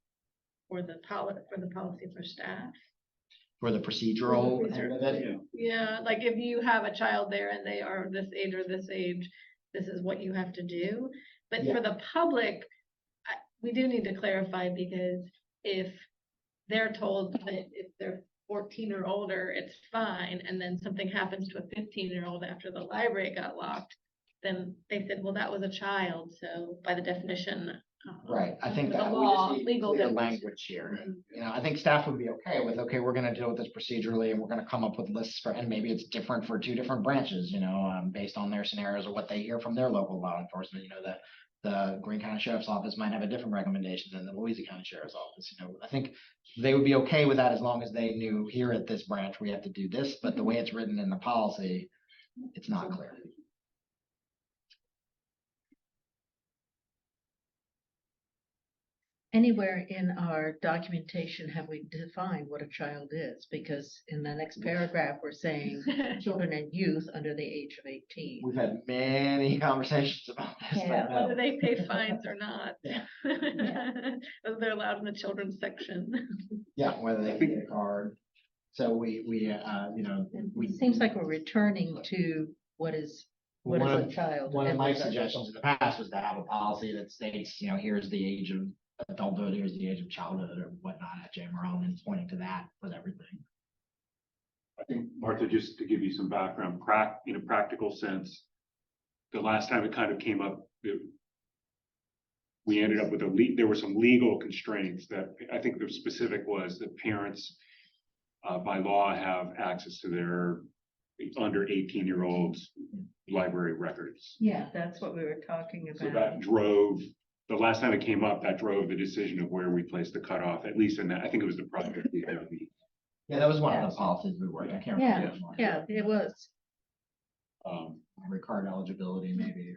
policy for staff? For the procedural end of it. Yeah, like if you have a child there and they are this age or this age, this is what you have to do. But for the public, we do need to clarify, because if they're told that if they're 14 or older, it's fine, and then something happens to a 15-year-old after the library got locked, then they said, well, that was a child, so by the definition. Right, I think the that we law, just need legal clear definition. language here. I think staff would be okay with, we're gonna deal with this procedurally and we're gonna come up with lists and maybe it's different for 2 different branches, based on their scenarios or what they hear from their local law enforcement. The Greene County Sheriff's Office might have a different recommendation than the Louisiana County Sheriff's Office. I think they would be okay with that as long as they knew here at this branch, we have to do this, but the way it's written in the policy, it's not clear. Anywhere in our documentation have we defined what a child is? Because in the next paragraph, we're saying children and youth under the age of 18. We've had many conversations about this. Yeah. Whether they pay fines or not. Yeah. Whether they're allowed in the children's section. Yeah, whether they get a card. So we It seems like we're returning to what is What One is a of- child? One of and my what's a suggestions in the past was to have a policy that states, here's the age of adulthood, here's the age of childhood or whatnot at JMRL, and pointing to that with everything. I think, Martha, just to give you some background, in a practical sense, the last time it kind of came up, we ended up with there were some legal constraints that I think the specific was that parents by law have access to their under 18-year-olds library records. Yeah, that's what we were talking So about. that drove, the last time it came up, that drove the decision of where we placed the cutoff, at least in that, I think it was the project. Yeah, that was one of Yeah. the policies we worked. I can't Yeah, remember. which one. yeah, it was. Memory card eligibility, maybe.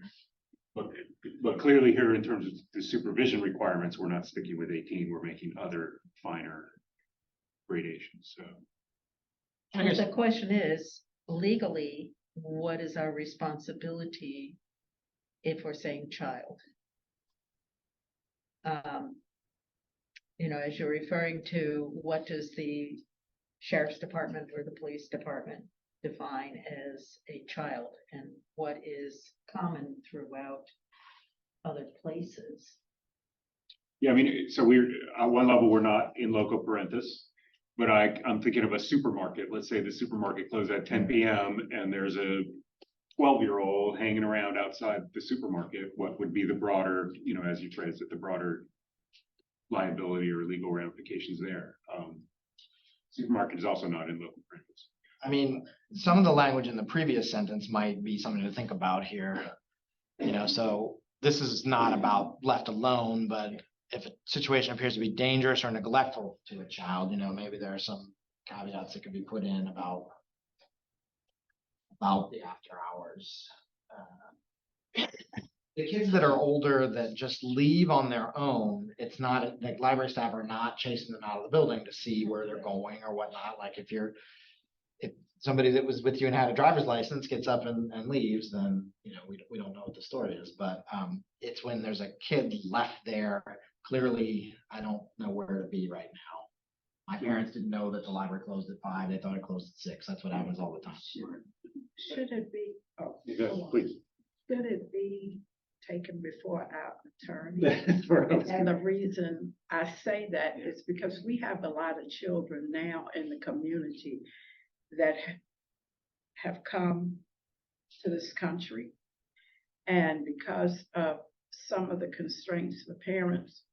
But clearly here, in terms of the supervision requirements, we're not sticking with 18, we're making other finer gradations, so. I guess- The question is, legally, what is our responsibility if we're saying child? As you're referring to, what does the sheriff's department or the police department define as a child, and what is common throughout other places? Yeah, I mean, so we're, at one level, we're not in loco parentis, but I'm thinking of a supermarket. Let's say the supermarket closed at 10 p.m. and there's a 12-year-old hanging around outside the supermarket. What would be the broader, as you phrased it, the broader liability or legal ramifications there? Supermarket is also not in loco parentis. I mean, some of the language in the previous sentence might be something to think about here. So this is not about left alone, but if a situation appears to be dangerous or neglectful to a child, maybe there are some caveats that could be put in about the after hours. The kids that are older that just leave on their own, it's not, like library staff are not chasing them out of the building to see where they're going or whatnot. Like if somebody that was with you and had a driver's license gets up and leaves, then, we don't know what the story is, but, it's when there's a kid left there, clearly, I don't know where to be right now. My parents didn't know that the library closed at 5, they thought it closed at 6, that's what happens all the time. Should it be, Yeah, please. should it be taken before our attorney? That's what I was- And the reason I say that is because we have a lot of children now in the community that have come to this country. And because of some of the constraints for parents,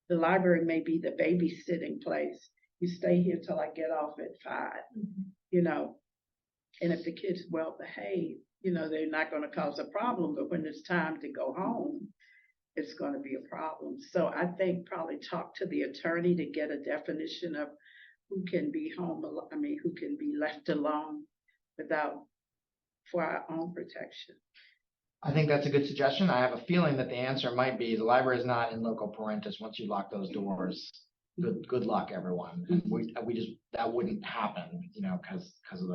the library may be the babysitting place. You stay here till I get off at 5, and if the kid's well behaved, they're not going to cause a problem, but when it's time to go home, it's going to be a problem. So I think probably talk to the attorney to get a definition of who can be who can be left alone for our own protection. I think that's a good suggestion. I have a feeling that the answer might be the library is not in loco parentis. Once you lock those doors, good luck, everyone. And that wouldn't happen, because of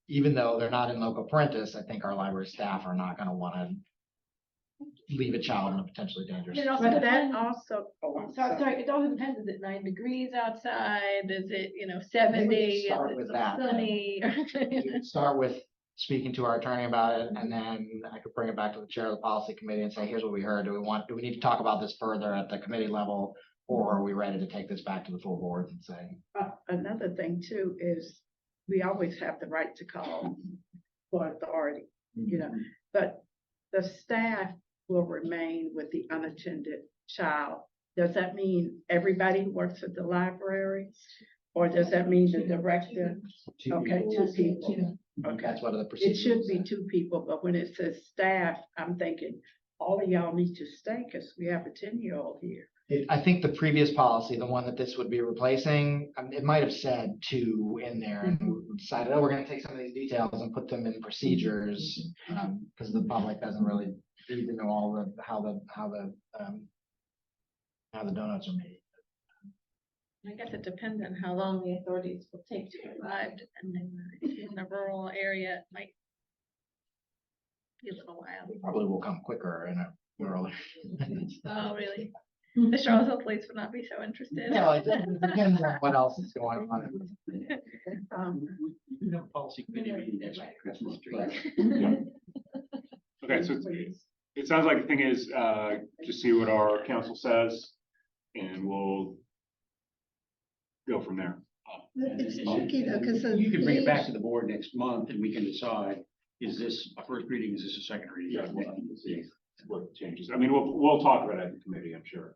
even though they're not in loco parentis, I think our library staff are not going to want to leave a child in a potentially dangerous. It also But that depends. also, Sorry, it also depends. Is it 9 degrees outside? Is it, I think we 70? could start Is with it that, then. sunny? We could start with speaking to our attorney about it, and then I could bring it back to the chair of the policy committee and say, here's what we heard. Do we need to talk about this further at the committee level? Or are we ready to take this back to the full board and say? another thing too is we always have the right to call for authority, but the staff will remain with the unattended child. Does that mean everybody who works at the library? Or does that mean the director? Okay, 2 people. Okay, That's what the it procedure. should be 2 people, but when it says staff, I'm thinking all of y'all need to stay because we have a 10-year-old here. I think the previous policy, the one that this would be replacing, it might have said 2 in there, and we decided, we're going to take some of these details and put them in procedures, because the public doesn't really need to know all how the donuts are made. I guess it depends on how long the authorities will take to arrive, and in the rural area, it might be a little while. Probably will come quicker in a rural. Oh, really? The Charlottesville police would not be so interested. No, it depends on what else is going on. We do have a policy committee meeting next week, Christmas tree. Okay, so it sounds like the thing is, just see what our council says, and we'll go from there. It's tricky though, because You can bring it back to the board next month and we can decide, is this a first reading, is this a second reading? Yeah, we'll see what changes. I mean, we'll talk about it at the committee, I'm sure.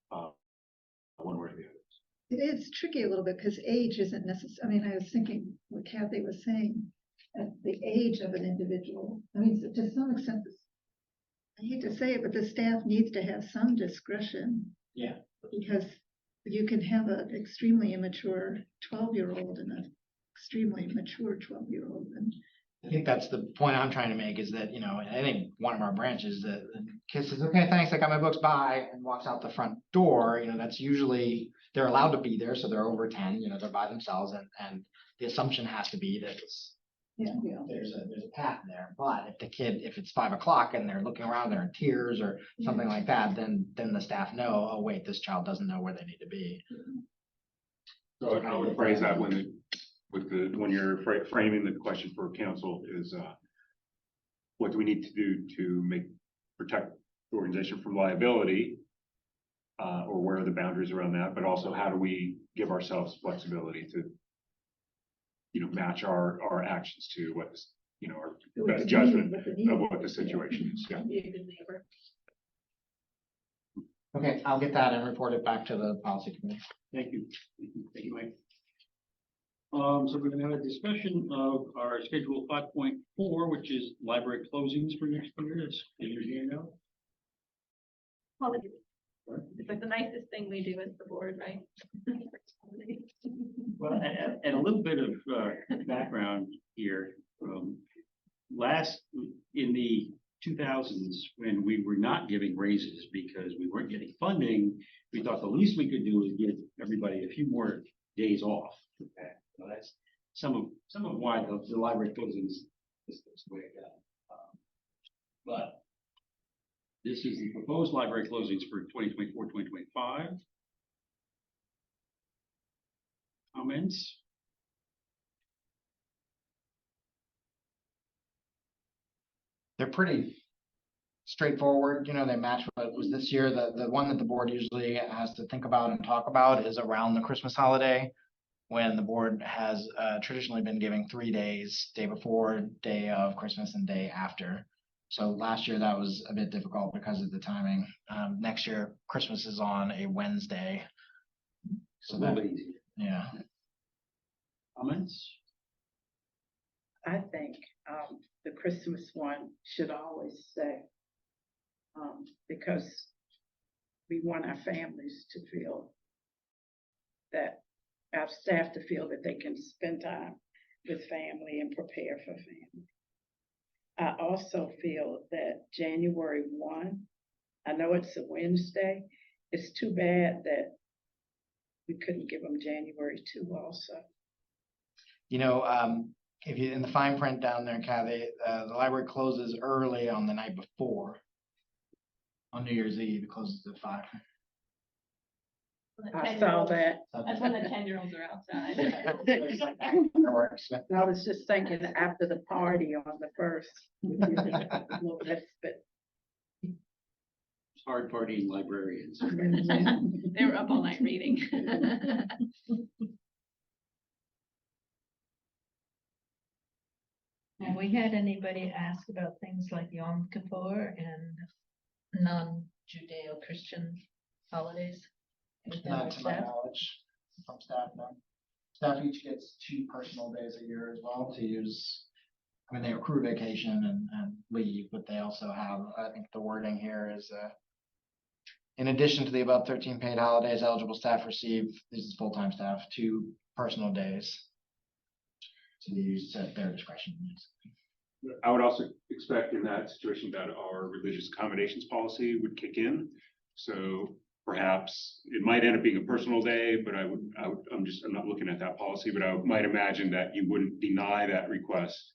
One way or the other. It is tricky a little bit because age isn't necessary. I mean, I was thinking what Kathy was saying, the age of an individual. I mean, to some extent, I hate to say it, but the staff needs to have some discretion. Yeah. Because you can have an extremely immature 12-year-old and an extremely mature 12-year-old. And I think that's the point I'm trying to make is that, I think one of our branches that the kid says, okay, thanks, I got my books, bye, and walks out the front door, that's usually, they're allowed to be there, so they're over 10, they're by themselves, and the assumption has to be that it's, there's a path there. But if it's 5 o'clock and they're looking around, they're in tears or something like that, then the staff know, oh wait, this child doesn't know where they need to be. So I would phrase that when you're framing the question for council is, what do we need to do to protect the organization from liability? Or where are the boundaries around that? But also, how do we give ourselves flexibility to, match our actions to what this, our best judgment of what the situation is. Yeah. Be a good neighbor. Okay, I'll get that and report it back to the policy committee. Thank you. Thank you, Mike. So we're gonna have a discussion of our schedule 5.4, which is library closings for next year. It's in your handout. Holiday. It's like the nicest thing we do as the board, right? Well, and a little bit of background here. Last in the 2000s, when we were not giving raises because we weren't getting funding, we thought the least we could do is give everybody a few more days off. Okay. So that's some of why the library closings is the way it got. But this is the proposed library closings for 2024, 2025. Comments? They're pretty straightforward, they match what was this year. The one that the board usually has to think about and talk about is around the Christmas holiday, when the board has traditionally been giving 3 days, day before, day of Christmas, and day after. So last year that was a bit difficult because of the timing. Next year, Christmas is on a Wednesday. So that, yeah. Comments? I think the Christmas one should always stay. Because we want our families to feel that, our staff to feel that they can spend time with family and prepare for family. I also feel that January 1, I know it's a Wednesday, it's too bad that we couldn't give them January 2 also. If you in the fine print down there, Kathy, the library closes early on the night before. On New Year's Eve, it closes at 5. I saw that. That's when the 10-year-olds are outside. That works. I was just thinking after the party on the 1st. A little respite. Hard partying librarians. They were up all night reading. Have we had anybody ask about things like Yom Kippur and non-Judeo-Christian holidays? within our Not to my staff? knowledge from staff, no. Staff each gets 2 personal days a year as well to use. I mean, they accrue vacation and leave, but they also have, I think the wording here is, in addition to the above 13 paid holidays, eligible staff receive, this is full-time staff, 2 personal days to be used at their discretion. I would also expect in that situation that our religious accommodations policy would kick in. So perhaps it might end up being a personal day, but I'm not looking at that policy, but I might imagine that you wouldn't deny that request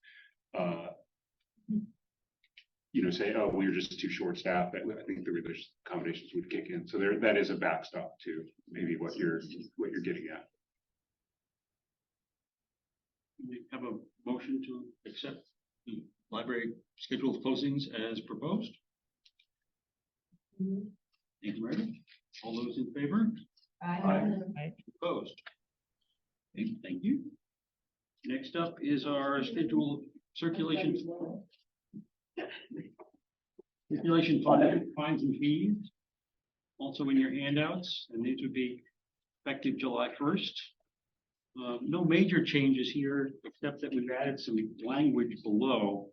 say, oh, we're just too short-staffed, I think the religious accommodations would kick in. So that is a backstop to maybe what you're getting at. We have a motion to accept the library scheduled closings as proposed. Thank you, Mary. All those in favor? Opposed? Okay, thank you. Next up is our scheduled circulation. Circulation fines and fees. Also in your handouts, and these would be effective July 1st. No major changes here, except that we've added some language below.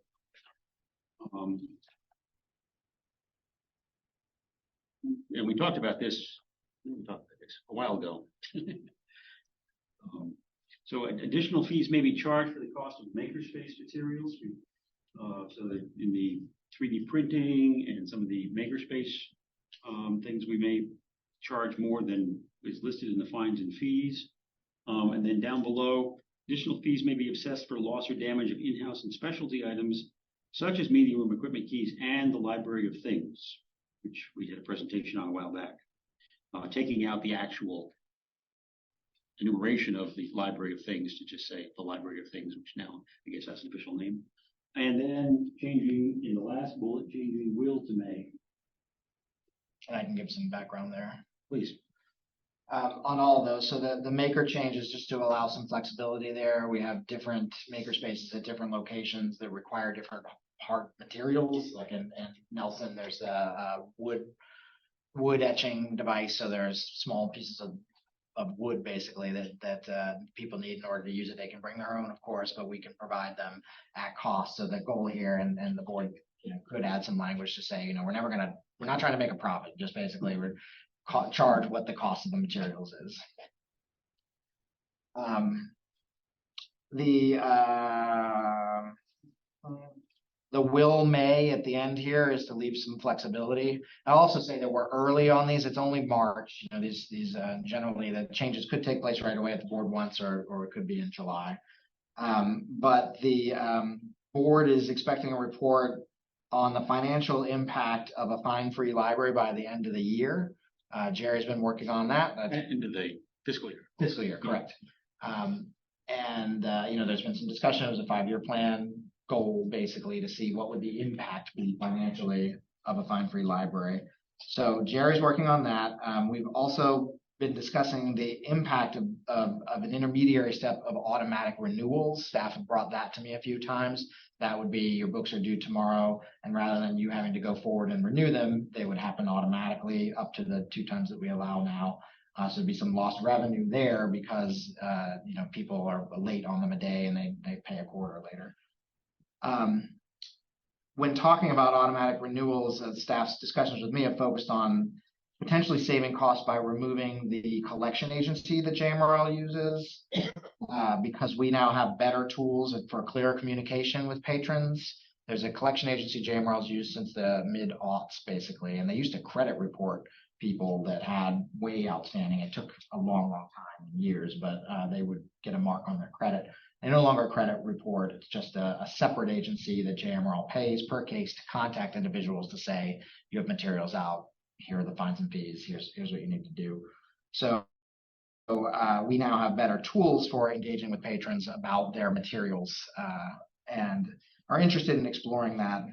And we talked about this a while ago. So additional fees may be charged for the cost of makerspace materials. So that in the 3D printing and some of the makerspace things, we may charge more than is listed in the fines and fees. And then down below, additional fees may be assessed for loss or damage of in-house and specialty items, such as meeting room equipment keys and the library of things, which we did a presentation on a while back. Taking out the actual enumeration of the library of things to just say the library of things, which now I guess that's an official name. And then changing in the last bullet, changing will to may. And I can give some background there. Please. On all of those, so the maker change is just to allow some flexibility there. We have different maker spaces at different locations that require different hard materials. Like in Nelson, there's a wood etching device, so there's small pieces of wood basically that people need in order to use it. They can bring their own, of course, but we can provide them at cost. So the goal here, and the board could add some language to say, we're not trying to make a profit, just basically we're charge what the cost of the materials is. The will may at the end here is to leave some flexibility. I'll also say that we're early on these. It's only March. These generally the changes could take place right away if the board wants, or it could be in July. But the board is expecting a report on the financial impact of a fine-free library by the end of the year. Jerry's been working on that. Into the fiscal year. Fiscal year, correct. There's been some discussion. It was a 5-year plan goal, basically, to see what would the impact be financially of a fine-free library. So Jerry's working on that. We've also been discussing the impact of an intermediary step of automatic renewals. Staff have brought that to me a few times. That would be your books are due tomorrow, and rather than you having to go forward and renew them, they would happen automatically up to the 2 times that we allow now. So there'd be some lost revenue there because people are late on them a day and they pay a quarter later. When talking about automatic renewals, staff's discussions with me have focused on potentially saving costs by removing the collection agency that JMRL uses, because we now have better tools for clear communication with patrons. There's a collection agency JMRL's used since the mid-aughts, basically, and they used to credit report people that had way outstanding. It took a long time, years, but they would get a mark on their credit. They no longer credit report. It's just a separate agency that JMRL pays per case to contact individuals to say, you have materials out. Here are the fines and fees. Here's what you need to do. So we now have better tools for engaging with patrons about their materials and are interested in exploring that.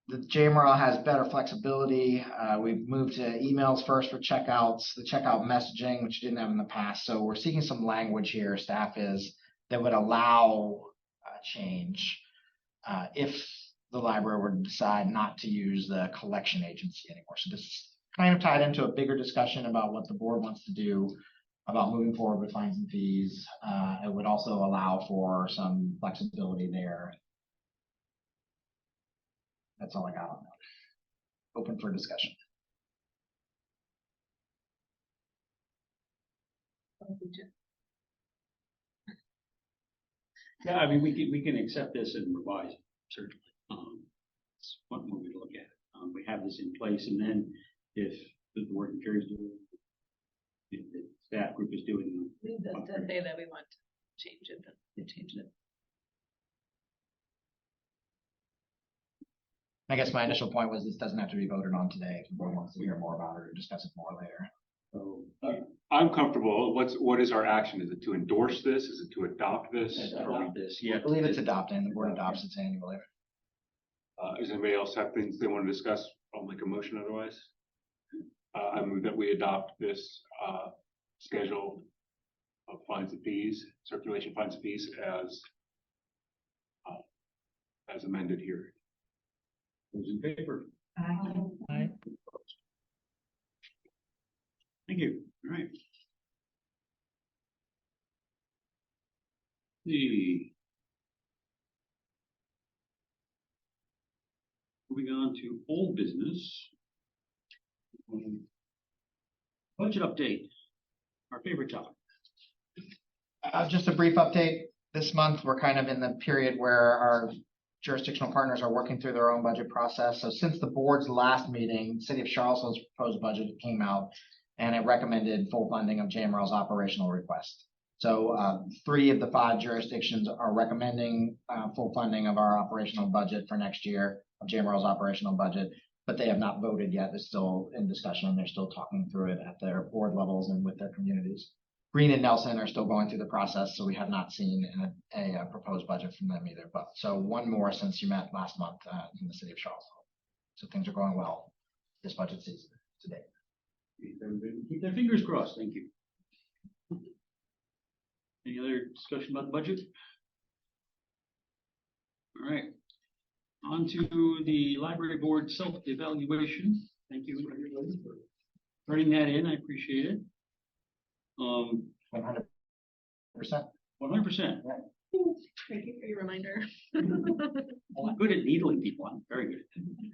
The JMRL has better flexibility. We've moved to emails first for checkouts, the checkout messaging, which you didn't have in the past. So we're seeking some language here, staff is, that would allow change if the library were to decide not to use the collection agency anymore. So this is kind of tied into a bigger discussion about what the board wants to do about moving forward with fines and fees. It would also allow for some flexibility there. That's all I got on that. Open for discussion. Yeah, I mean, we can accept this and revise it, certainly. It's one way to look at it. We have this in place, and then if the working Jerry's doing, if the staff group is doing. To say that we want to change it, then we change it. I guess my initial point was this doesn't have to be voted on today. If the board wants to hear more about it or discuss it more later. So, I'm comfortable. What is our action? Is it to endorse this? Is it to adopt this? Adopt this, I yeah. believe it's adopted and the board adopts it annually. Does anybody else have things they want to discuss? I'll make a motion otherwise. I move that we adopt this schedule of fines and fees, circulation fines and fees as amended here. Those in favor? Aye. Thank you. All right. Moving on to old business. Budget update, our favorite topic. Just a brief update. This month, we're kind of in the period where our jurisdictional partners are working through their own budget process. So since the board's last meeting, City of Charlottesville's proposed budget came out and it recommended full funding of JMRL's operational request. So 3 of the 5 jurisdictions are recommending full funding of our operational budget for next year, of JMRL's operational budget, but they have not voted yet. It's still in discussion. They're still talking through it at their board levels and with their communities. Green and Nelson are still going through the process, so we have not seen a proposed budget from them either. But so one more since you met last month in the city of Charlottesville. So things are going well this budget season today. Keep their fingers crossed. Thank you. Any other discussion about the budget? All right. On to the library board self-evaluation. Thank you, everybody, for turning that in. I appreciate it. 100%. 100%. Thank you for your reminder. Well, I'm good at needling people. I'm very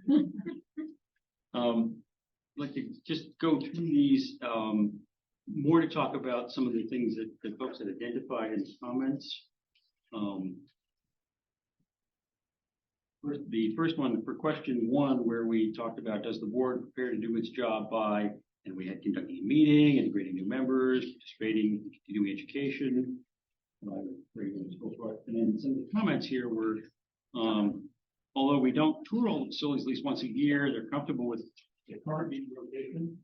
good. I'd like to just go through these, more to talk about some of the things that folks had identified in the comments. The first one for question 1, where we talked about, does the board prepare to do its job by, and we had conducting a meeting, integrating new members, participating in continuing education. And then some of the comments here were, although we don't tour all the facilities at least once a year, they're comfortable with the current meeting rotation.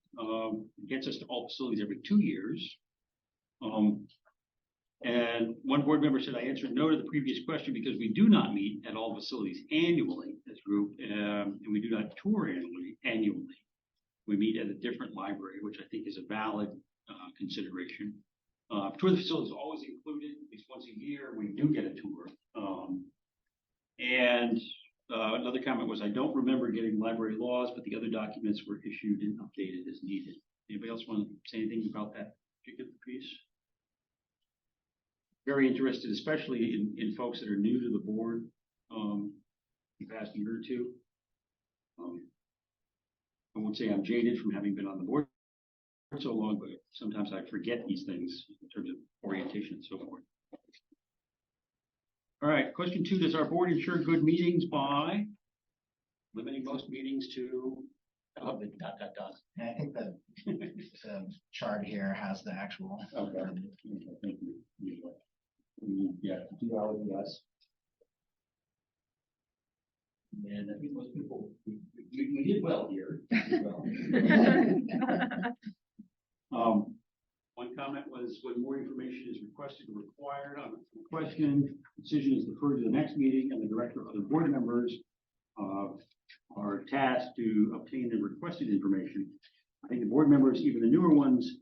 It gets us to all facilities every 2 years. And one board member said, I answered no to the previous question because we do not meet at all facilities annually as a group, and we do not tour annually. We meet at a different library, which I think is a valid consideration. Tour the facility is always included, at least once a year. We do get a tour. Another comment was, I don't remember getting library laws, but the other documents were issued and updated as needed. Anybody else want to say anything about that particular piece? Very interested, especially in folks that are new to the board the past year or two. I won't say I'm jaded from having been on the board for so long, but sometimes I forget these things in terms of orientation and so forth. All right, question 2, does our board ensure good meetings by limiting most meetings to the ... And I think the chart here has the actual. Okay. Thank you. Yeah, 2 hours, yes. And I think most people, we did well here. One comment was, when more information is requested or required on a question, decision is deferred to the next meeting, and the director or other board members are tasked to obtain the requested information. I think the board members, even the newer ones,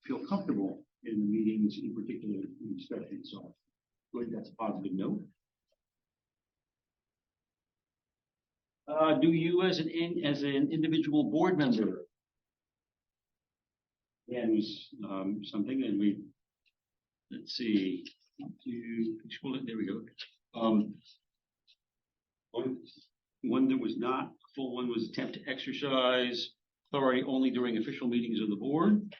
feel comfortable in the meetings, in particular in discussion. So I believe that's a positive note. Do you, as an individual board member, and something, and let's see, there we go. One that was not full one was attempt to exercise authority only during official meetings of the board.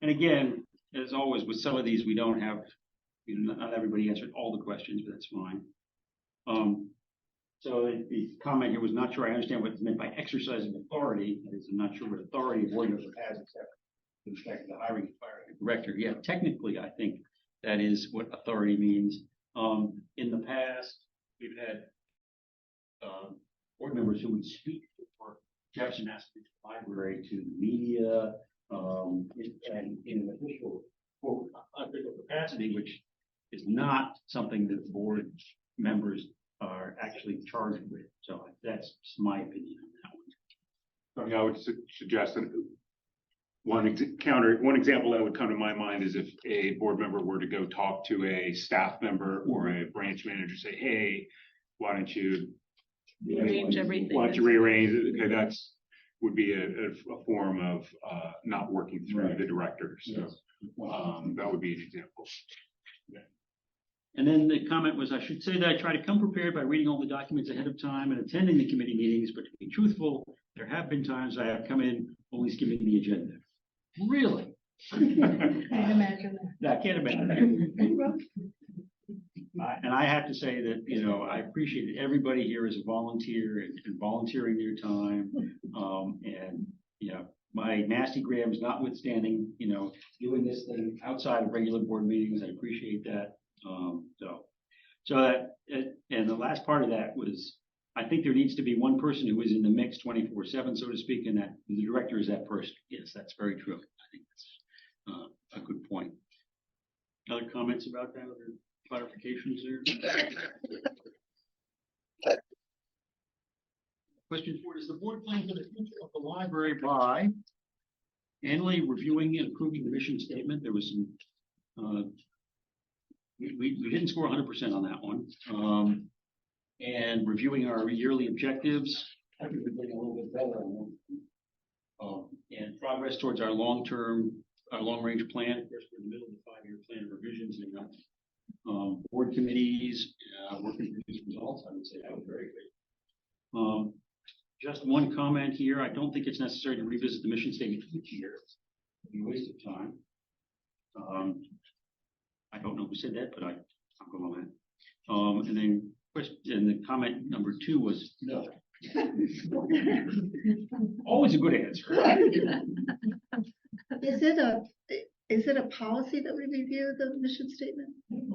And again, as always with some of these, we don't have, not everybody answered all the questions, but that's fine. So the comment here was, not sure I understand what is meant by exercising authority. That is, I'm not sure what authority a board member has except with respect to the hiring and firing of the director. Yeah, technically, I think that is what authority means. In the past, we've had board members who would speak for Jefferson Massachusetts Library to the media, and in an official, quote, official capacity, which is not something that board members are actually charged with. So that's my opinion on that one. I would suggest that one example that would come to my mind is if a board member were to go talk to a staff member or a branch manager, say, hey, why don't you Arrange everything. Why don't you rearrange it? Okay, that's would be a form of not working through the director. So that would be an example. And then the comment was, I should say that I try to come prepared by reading all the documents ahead of time and attending the committee meetings, but to be truthful, there have been times I have come in only skimming the agenda. Really? Can't imagine that. I can't imagine. And I have to say that, you know, I appreciate that everybody here is a volunteer and volunteering their time. And, you know, my nasty grams notwithstanding, you know, doing this thing outside of regular board meetings, I appreciate that. So that, and the last part of that was, I think there needs to be one person who is in the mix 24/7, so to speak, and that the director is that person. Yes, that's very true. I think that's a good point. Other comments about that? Other clarifications there? Question 4, does the board plan for the future of the library by annually reviewing and approving the mission statement? There was some, we didn't score 100% on that one. And reviewing our yearly objectives. I think we're getting a little bit better on that. And progress towards our long-range plan. Of course, we're in the middle of the 5-year plan revisions and board committees, working through these results. I would say that was very good. Just one comment here. I don't think it's necessary to revisit the mission statement each year. It'd be a waste of time. I don't know who said that, but I'll go on that. And then and the comment number 2 was no. Always a good answer. Is it a policy that we review the mission statement?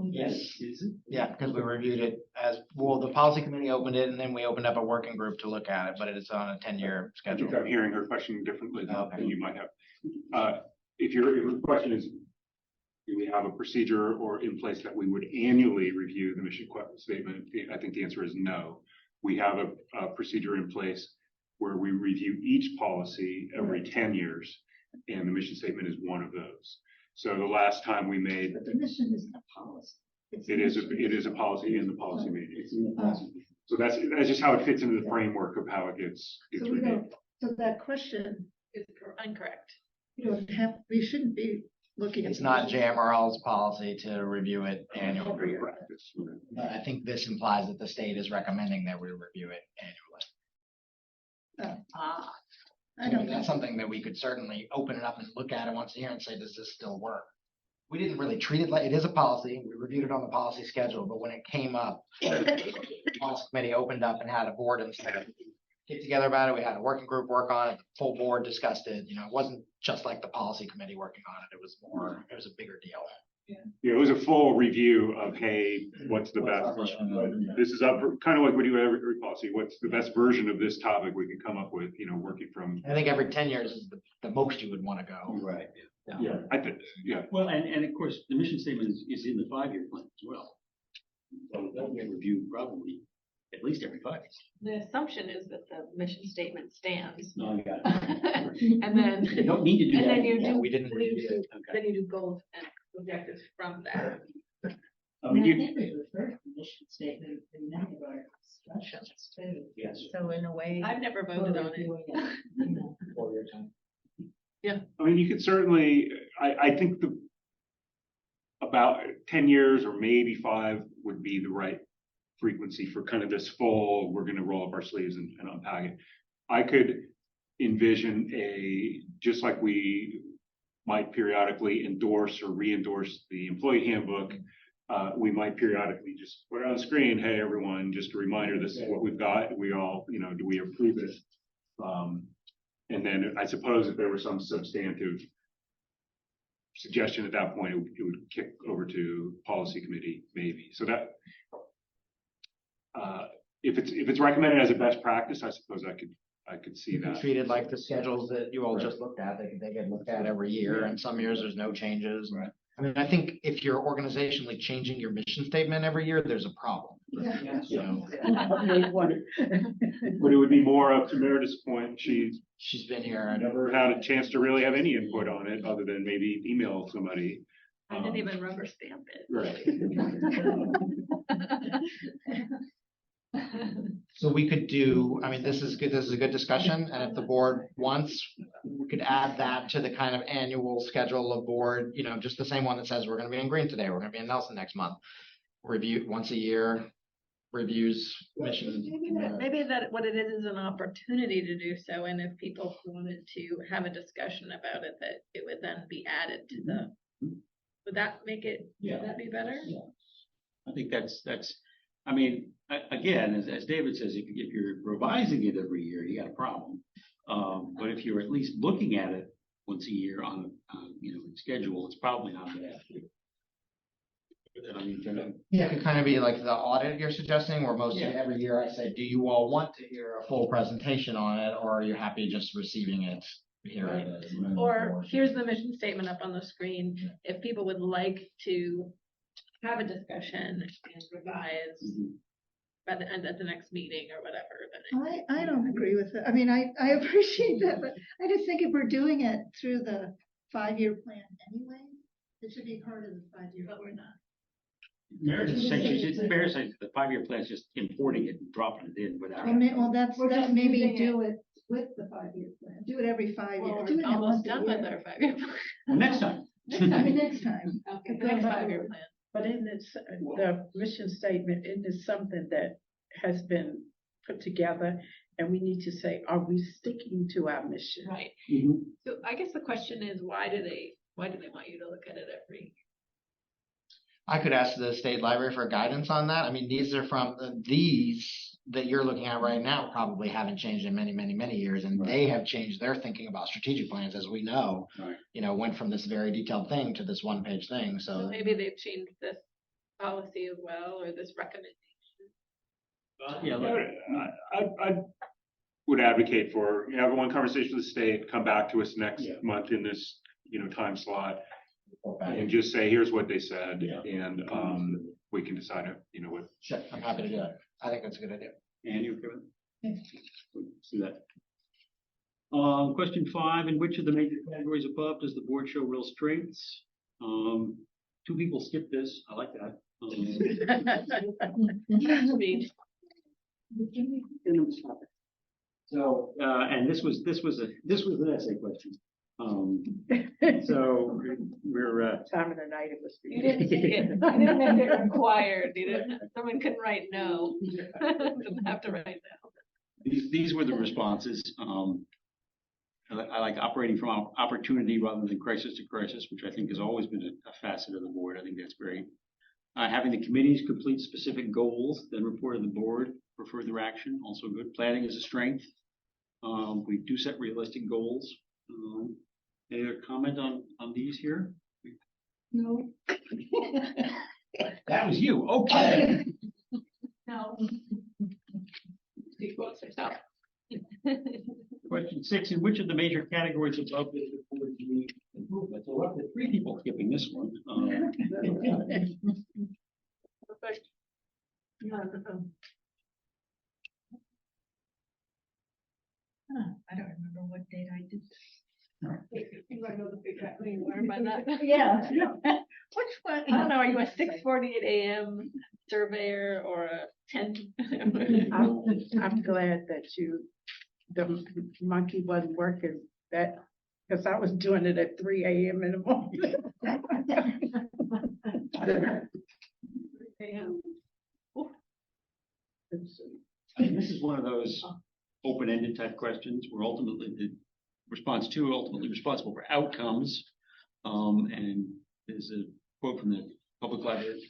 Yes. Is it? Yeah, because we reviewed it as, well, the policy committee opened it and then we opened up a working group to look at it, but it's on a 10-year I schedule. think I'm hearing her question differently Okay. than you might have. If your question is, do we have a procedure or in place that we would annually review the mission statement? I think the answer is no. We have a procedure in place where we review each policy every 10 years, and the mission statement is one of those. So the last time we made, But the mission is a policy. it is a policy in the policy meeting. It's in the policy. So that's just how it fits into the framework of how it gets So we reviewed. don't, so that question, Is incorrect. we shouldn't be looking at. It's not JMRL's policy to review it annually. Practice. But I think this implies that the state is recommending that we review it annually. I don't know. That's something that we could certainly open it up and look at it once a year and say, does this still work? We didn't really treat it like, it is a policy. We reviewed it on the policy schedule, but when it came up, the policy committee opened up and had a board and get together about it. We had a working group work on it, full board discussed it. You know, it wasn't just like the policy committee working on it. It was more, it was a bigger deal. Yeah, it was a full review of, hey, what's the best? This is up for, kind of like we do every policy. What's the best version of this topic we can come up with, you know, working from. I think every 10 years is the most you would want to go. Right. Yeah. I think, yeah. Well, and of course, the mission statement is in the 5-year plan as well. So that'll get reviewed probably at least every 5 years. The assumption is that the mission statement stands. No, I got it. And then, They don't need to do and that. then you Yeah, do, we didn't review it. then you do goals and objectives from that. I mean, you, we refer to the mission statement in many of our discussions too. yes. So in a way. I've never voted on it. You know. I mean, you could certainly, I think about 10 years or maybe 5 would be the right frequency for kind of this full, we're going to roll up our sleeves and unpack it. I could envision just like we might periodically endorse or re-endorse the employee handbook, we might periodically just put it on the screen, hey, everyone, just a reminder, this is what we've got. We all, you know, do we approve it? And then I suppose if there was some substantive suggestion at that point, it would kick over to policy committee, maybe. So that, if it's recommended as a best practice, I suppose I could see You could that. treat it like the schedules that you all just looked at, they get looked at every year, and some years there's no changes. Right. I mean, I think if you're organizationally changing your mission statement every year, there's a problem. You know, But it would be more up to Meredith's point. She's she's been here. I never had a chance to really have any input on it other than maybe email somebody. I didn't even rubber stamp it. Right. So we could do, I mean, this is good, this is a good discussion, and if the board wants, we could add that to the kind of annual schedule of board, you know, just the same one that says we're gonna be in Green today, we're gonna be in Nelson next month. Review once a year, reviews, mission. Maybe that what it is an opportunity to do so, and if people wanted to have a discussion about it, that it would then be added to the, would that make it, Yeah. would that be better? Yeah. I think that's, I mean, again, as David says, if you're revising it every year, you got a problem. But if you're at least looking at it once a year on, you know, schedule, it's probably not bad. I mean, Yeah, it could kind of be like the audit you're suggesting, where most of Yeah. every year I say, do you all want to hear a full presentation on it, or are you happy just receiving it? Here it is. Or here's the mission statement up on the screen. If people would like to have a discussion and revise by the end of the next meeting or whatever, then I don't agree with it. I mean, I appreciate that, but I just think if we're doing it through the 5-year plan anyway, it should be part of the 5-year. but we're not. Meredith saying Meredith saying the 5-year plan is just importing it and dropping it in without. Well, that's We're just maybe using do it with the 5-year plan. Do it every 5 Well, years. Do it we're almost once a done with year. our 5-year plan. Well, next time. Next time. Okay, the next 5-year plan. But in this, the mission statement, isn't it something that has been put together? And we need to say, are we sticking to our mission? Right. Mhm. So I guess the question is, why do they want you to look at it every? I could ask the state library for guidance on that. I mean, these are from, these that you're looking at right now probably haven't changed in many, many, many years. And they have changed their thinking about strategic plans, as we know. Right. You know, went from this very detailed thing to this 1-page thing, So so. maybe they've changed this policy as well, or this recommendation. Yeah, look, I would advocate for, you know, have one conversation with the state, come back to us next Yeah. month in this, you know, time slot. Okay. And just say, here's what they said, Yeah. and we can decide, you know, what. Sure, I'm happy to do it. I think that's a good idea. and you, Kevin? See that. Question 5, in which of the major categories above does the board show real strengths? 2 people skipped this. I like that. So, and this was an essay question. So we're, Time of the night it was. You didn't make it, you didn't make it required, you didn't, someone couldn't write no. Didn't have to write no. these were the responses. I like operating from opportunity rather than crisis to crisis, which I think has always been a facet of the board. I think that's great. Having the committees complete specific goals, then report to the board for further action, also good. Planning is a strength. We do set realistic goals. Any other comment on these here? No. That was you, okay. No. Speak for yourself. Question 6, in which of the major categories above does the board need improvement? So we're up to 3 people skipping this one. Perfect. I don't remember what date I did. You might know the big happening more by that. Yeah. Which one? I don't know, are you a 6:48 AM surveyor or a 10? I'm glad that the monkey wasn't working that, because I was doing it at 3 AM in the morning. I mean, this is one of those open-ended type questions where ultimately the response to ultimately responsible for outcomes. And there's a quote from the Public Library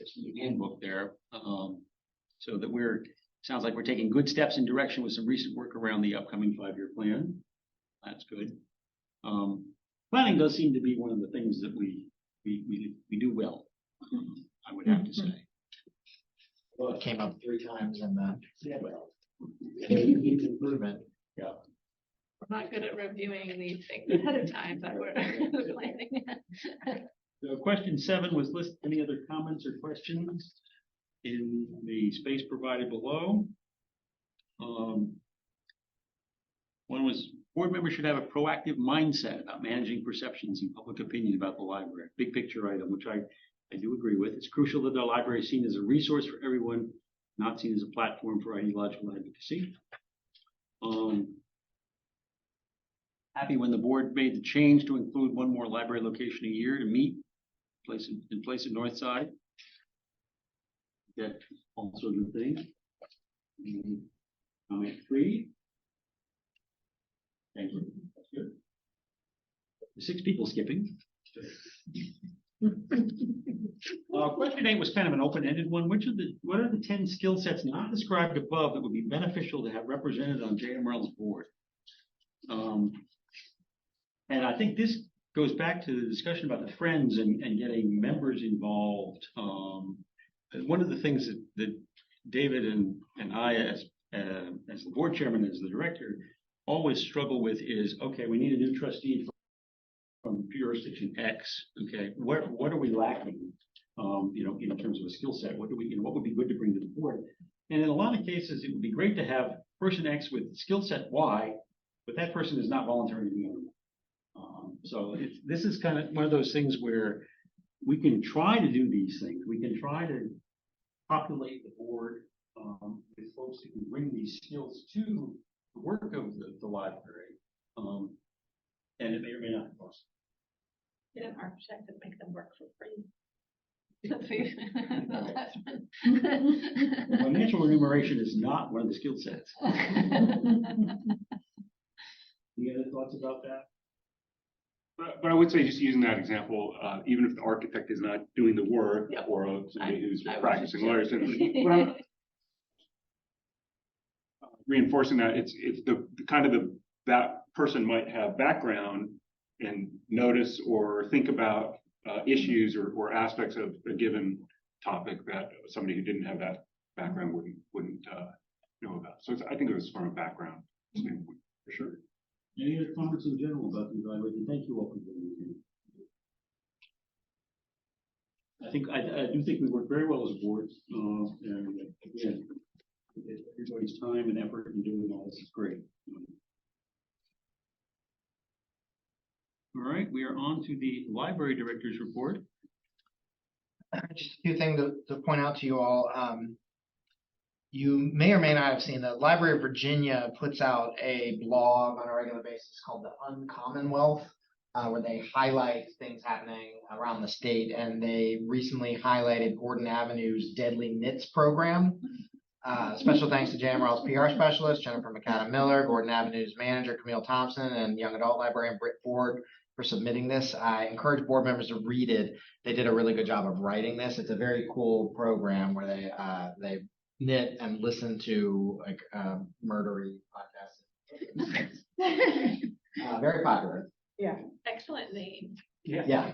Handbook there. So that sounds like we're taking good steps in direction with some recent work around the upcoming 5-year plan. That's good. Planning does seem to be one of the things that we do well, I would have to say. But came up 3 times in the Yeah, well, improvement. yeah. We're not good at reviewing these things ahead of time, but we're planning. So question 7 was list any other comments or questions in the space provided below. One was board members should have a proactive mindset about managing perceptions and public opinion about the library. Big picture item, which I do agree with. It's crucial that the library is seen as a resource for everyone, not seen as a platform for ideological advocacy. Happy when the board made the change to include one more library location a year to meet in place of Northside. That also a good thing. Comment 3. Thank you. That's good. 6 people skipping. Question 8 was kind of an open-ended one. What are the 10 skill sets not described above that would be beneficial to have represented on JMRL's board? And I think this goes back to the discussion about the friends and getting members involved. One of the things that David and I, as the board chairman, as the director, always struggle with is, okay, we need a new trustee from jurisdiction X. Okay, what are we lacking? In terms of a skill set, what would be good to bring to the board? And in a lot of cases, it would be great to have person X with skill set Y, but that person is not volunteering to be on. So this is kind of one of those things where we can try to do these things. We can try to populate the board with folks who can bring these skills to the work of the library, and it may or may not cost. Get an architect and make them work for free. Financial remuneration is not one of the skill sets. Any other thoughts about that? But I would say, just using that example, even if the architect is not doing the work, Yep. or somebody who's I would practicing just- lawyers, but I'm reinforcing that it's that person might have background and notice or think about issues or aspects of a given topic that somebody who didn't have that background wouldn't know about. So I think it was from a background standpoint, for sure. Any other comments in general about the evaluation? Thank you all for doing it. I do think we work very well as a board, and again, everybody's time and effort in doing all this is great. All right, we are on to the library director's report. Just a few things to point out to you all. You may or may not have seen the Library of Virginia puts out a blog on a regular basis called the Uncommonwealth, where they highlight things happening around the state. And they recently highlighted Gordon Avenue's Deadly Knits program. Special thanks to JMRL's PR specialist, Jennifer McAdam Miller, Gordon Avenue's manager, Camille Thompson, and young adult librarian Britt Ford for submitting this. I encourage board members to read it. They did a really good job of writing this. It's a very cool program where they knit and listen to like murdery podcasts. Very popular. Yeah. Excellent name. Yeah.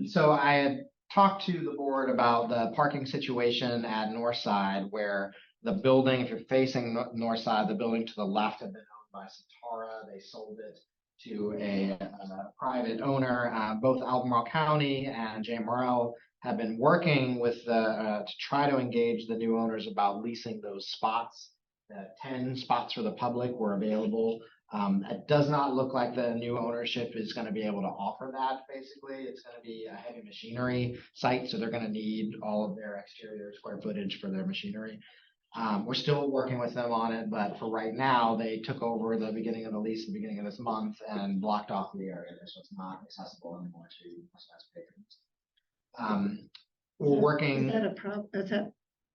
So I had talked to the board about the parking situation at Northside, where the building, if you're facing Northside, the building to the left had been owned by Satara. They sold it to a private owner. Both Albemarle County and JMRL have been working with to try to engage the new owners about leasing those spots. 10 spots for the public were available. It does not look like the new ownership is going to be able to offer that. Basically, it's going to be a heavy machinery site, so they're going to need all of their exterior square footage for their machinery. We're still working with them on it, but for right now, they took over the beginning of the lease at the beginning of this month and blocked off the area, so it's not accessible anymore to West patrons. We're working. Is that a problem? Has that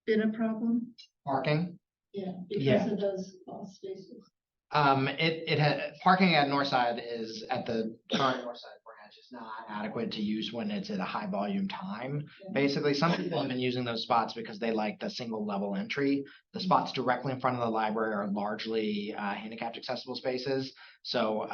been a problem? Parking. Yeah, Yeah. because of those lost spaces. It had parking at Northside is at the current Northside branch is not adequate to use when it's at a high volume time. Basically, some people have been using those spots because they like the single level entry. The spots directly in front of the library are largely handicapped accessible spaces, so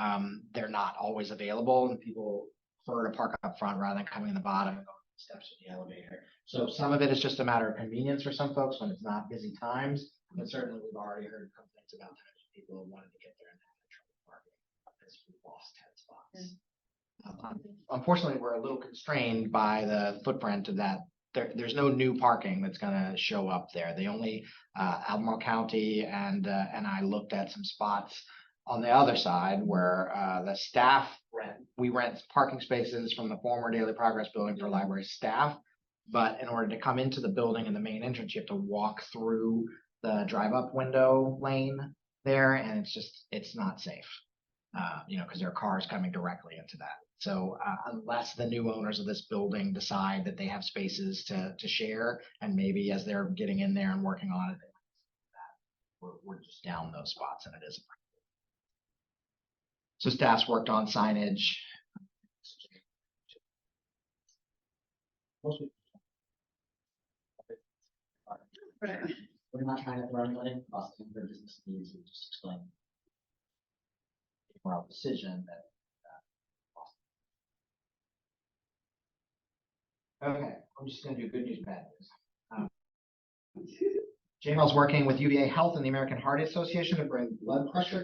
they're not always available, and people prefer to park up front rather than coming in the bottom and going steps of the elevator. So some of it is just a matter of convenience for some folks when it's not busy times, but certainly we've already heard complaints about times when people have wanted to get there and having trouble parking because we've lost 10 spots. Unfortunately, we're a little constrained by the footprint of that. There's no new parking that's going to show up there. The only Albemarle County and I looked at some spots on the other side where the staff we rent parking spaces from the former Daily Progress building for library staff. But in order to come into the building in the main entrance, you have to walk through the drive-up window lane there, and it's not safe. Because there are cars coming directly into that. So unless the new owners of this building decide that they have spaces to share, and maybe as they're getting in there and working on it, we're just down those spots, and it is a problem. So staff's worked on signage. We're not trying to throw anyone off their business needs. We just explain our decision that. Okay, I'm just going to do good news, bad news. JMRL is working with UVA Health and the American Heart Association to bring blood pressure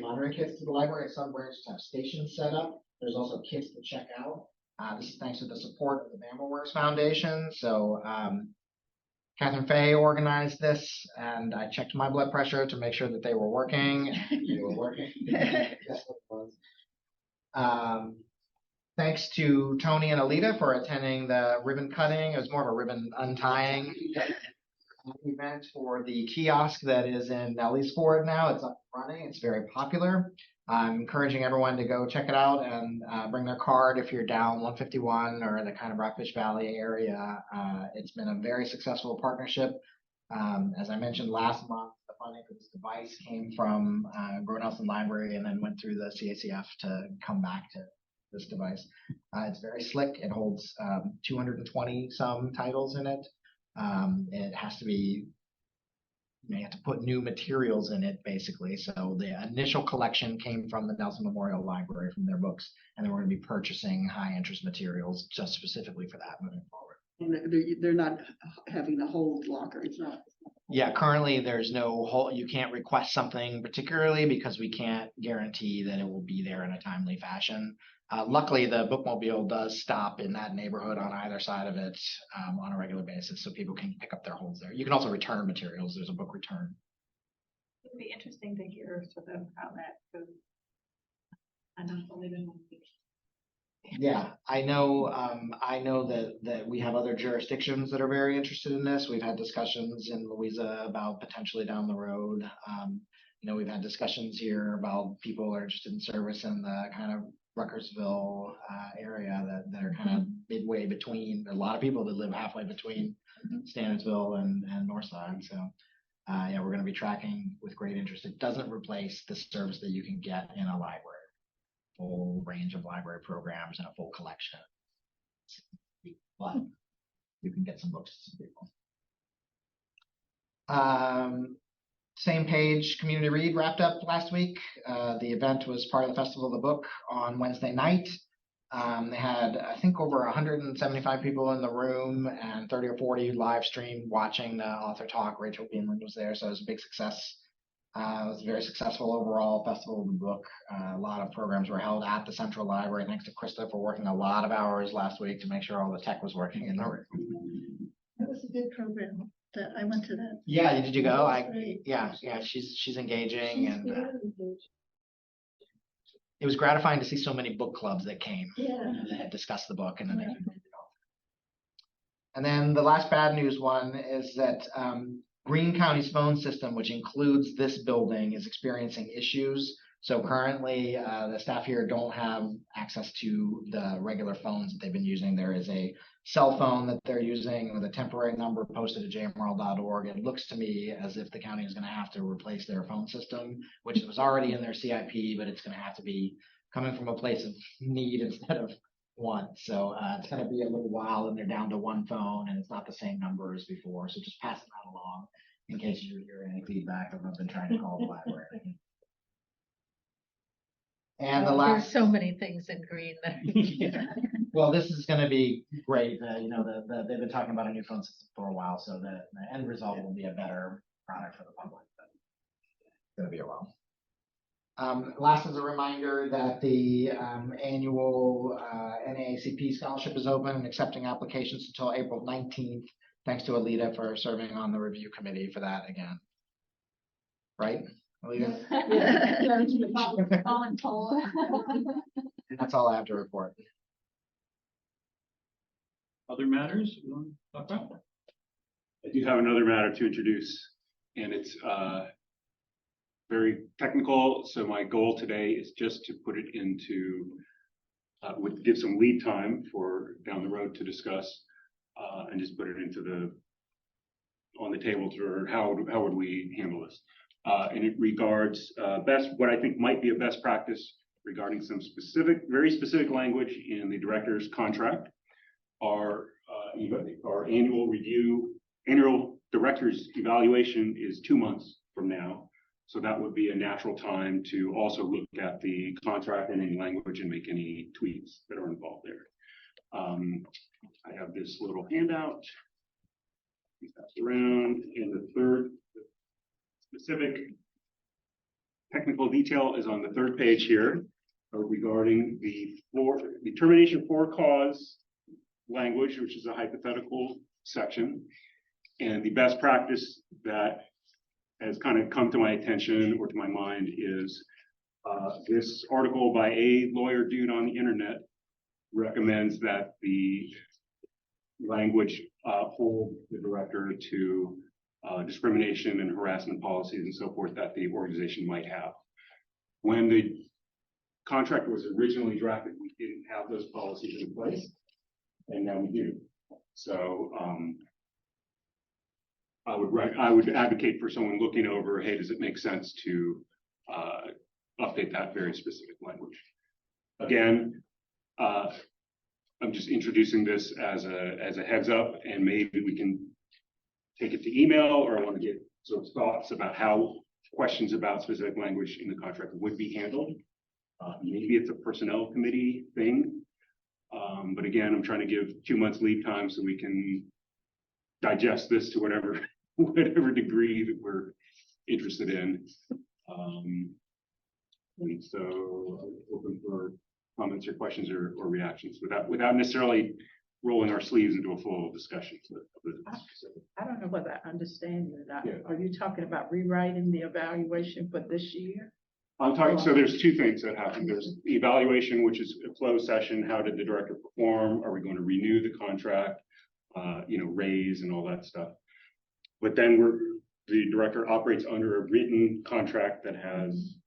monitoring kits to the library. Some branches have stations set up. There's also kits to check out. This is thanks to the support of the Bama Works Foundation. So Catherine Fay organized this, and I checked my blood pressure to make sure that they were working. They were working. Guess what it was. Thanks to Tony and Alita for attending the ribbon cutting. It was more of a ribbon untying event for the kiosk that is in Nellie's Ford now. It's up and running. It's very popular. I'm encouraging everyone to go check it out and bring their card if you're down 151 or the kind of Rockfish Valley area. It's been a very successful partnership. As I mentioned last month, the funding for this device came from Grow Nelson Library and then went through the CACF to come back to this device. It's very slick. It holds 220 some titles in it. It has to be, you have to put new materials in it basically. So the initial collection came from the Nelson Memorial Library from their books, and then we're going to be purchasing high interest materials just specifically for that moving forward. And they're not having a hold locker. It's not. Yeah, currently there's no whole, you can't request something particularly because we can't guarantee that it will be there in a timely fashion. Luckily, the bookmobile does stop in that neighborhood on either side of it on a regular basis, so people can pick up their holds there. You can also return materials. There's a book return. It would be interesting to hear sort of how that goes. I know it's only been 1 week. Yeah, I know that we have other jurisdictions that are very interested in this. We've had discussions in Louisa about potentially down the road. We've had discussions here about people are interested in service in the kind of Ruckersville area that are kind of midway between. A lot of people that live halfway between Standardsville and Northside. So we're going to be tracking with great interest. It doesn't replace the service that you can get in a library. Full range of library programs and a full collection. But you can get some books to some people. Same page, Community Read wrapped up last week. The event was part of the Festival of the Book on Wednesday night. They had, I think, over 175 people in the room and 30 or 40 live streamed watching the author talk. Rachel Beanland was there, so it was a big success. It was a very successful overall Festival of the Book. A lot of programs were held at the Central Library. Thanks to Krista for working a lot of hours last week to make sure all the tech was working in the room. That was a good program. That I went to that. Yeah, did you go? Great. Yeah, she's engaging, She's and very engaged. it was gratifying to see so many book clubs that came Yeah. and they had discussed the book, and then they could read it all. And then the last bad news one is that Greene County's phone system, which includes this building, is experiencing issues. So currently, the staff here don't have access to the regular phones that they've been using. There is a cell phone that they're using with a temporary number posted at jmrl.org. It looks to me as if the county is going to have to replace their phone system, which was already in their CIP, but it's going to have to be coming from a place of need instead of want. So it's going to be a little while, and they're down to one phone, and it's not the same number as before. So just passing that along in case you hear any feedback. I've been trying to call the library. And the There's last, so many things in green there. well, this is gonna be great. They've been talking about a new phone system for a while, so the end result will be a better product for the public. But it's gonna be a while. Last is a reminder that the annual NAACP scholarship is open and accepting applications until April 19th. Thanks to Alita for serving on the review committee for that again. Right, Alita? Voluntold. And that's all I have to report. Other matters you want to talk about? I do have another matter to introduce, and it's very technical. So my goal today is just to put it into, would give some lead time for down the road to discuss, and just put it into on the table for how would we handle this. And it regards what I think might be a best practice regarding some very specific language in the director's contract. Our annual director's evaluation is 2 months from now. So that would be a natural time to also look at the contract and any language and make any tweaks that are involved there. I have this little handout. Pass around, and the third specific technical detail is on the third page here regarding the termination for cause language, which is a hypothetical section, and the best practice that has kind of come to my attention or to my mind is this article by a lawyer dude on the internet recommends that the language hold the director to discrimination and harassment policies and so forth that the organization might have. When the contract was originally drafted, we didn't have those policies in place, and now we do. So I would advocate for someone looking over, hey, does it make sense to update that very specific language? Again, I'm just introducing this as a heads up, and maybe we can take it to email, or I want to get sort of thoughts about how questions about specific language in the contract would be handled. Maybe it's a personnel committee thing. But again, I'm trying to give 2 months lead time so we can digest this to whatever degree that we're interested in. And so I'm open for comments or questions or reactions without necessarily rolling our sleeves into a full discussion. I don't know whether I understand you or not. Yeah. Are you talking about rewriting the evaluation for this year? I'm talking, so there's two things that happen. There's the evaluation, which is a closed session. How did the director perform? Are we going to renew the contract? Raise and all that stuff. But then the director operates under a written contract that has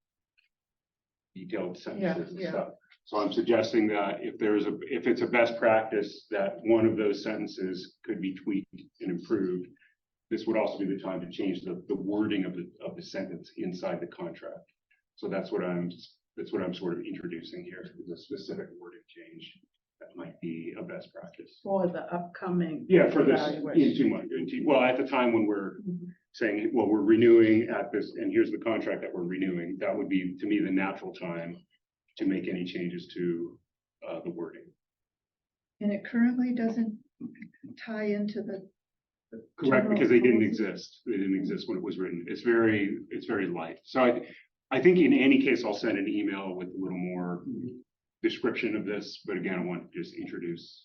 detailed sentences and stuff. So I'm suggesting that if it's a best practice that one of those sentences could be tweaked and improved, this would also be the time to change the wording of the sentence inside the contract. So that's what I'm sort of introducing here, is a specific wording change that might be a best practice. For the upcoming. Yeah, for this evaluation. in 2 months. Well, at the time when we're saying, well, we're renewing at this, and here's the contract that we're renewing, that would be, to me, the natural time to make any changes to the wording. And it currently doesn't tie into the. Correct, because they didn't policy? exist. They didn't exist when it was written. It's very light. So I think in any case, I'll send an email with a little more description of this, but again, I want to just introduce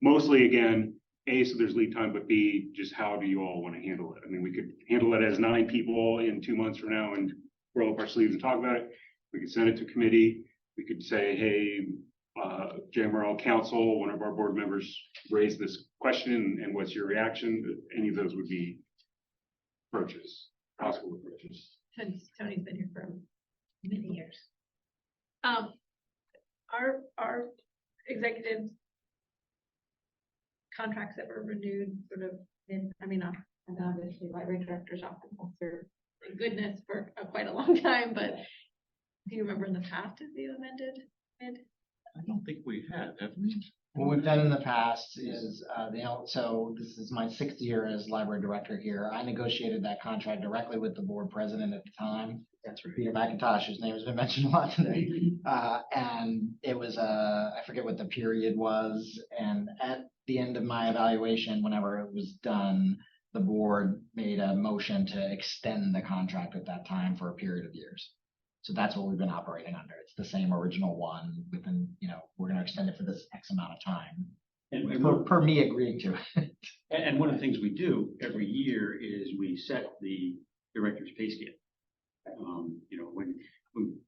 mostly again, A, so there's lead time, but B, just how do you all want to handle it? I mean, we could handle it as 9 people in 2 months from now and roll up our sleeves and talk about it. We could send it to committee. We could say, hey, JMRL council, one of our board members raised this question, and what's your reaction? Any of those would be possible approaches. Tony's been here for many years. Our executive contracts that were renewed sort of and obviously library directors often will serve, thank goodness, for quite a long time, but do you remember in the past if you amended it? I don't think we have we? What we've done in the past is, so this is my 6th year as library director here. I negotiated that contract directly with the board president at the time. That's right. Peter McIntosh, whose name has been mentioned a lot today. And it was, I forget what the period was. And at the end of my evaluation, whenever it was done, the board made a motion to extend the contract at that time for a period of years. So that's what we've been operating under. It's the same original one within, we're going to extend it for this X amount of time. And Per me agreeing to it. And one of the things we do every year is we set the director's pay scale. When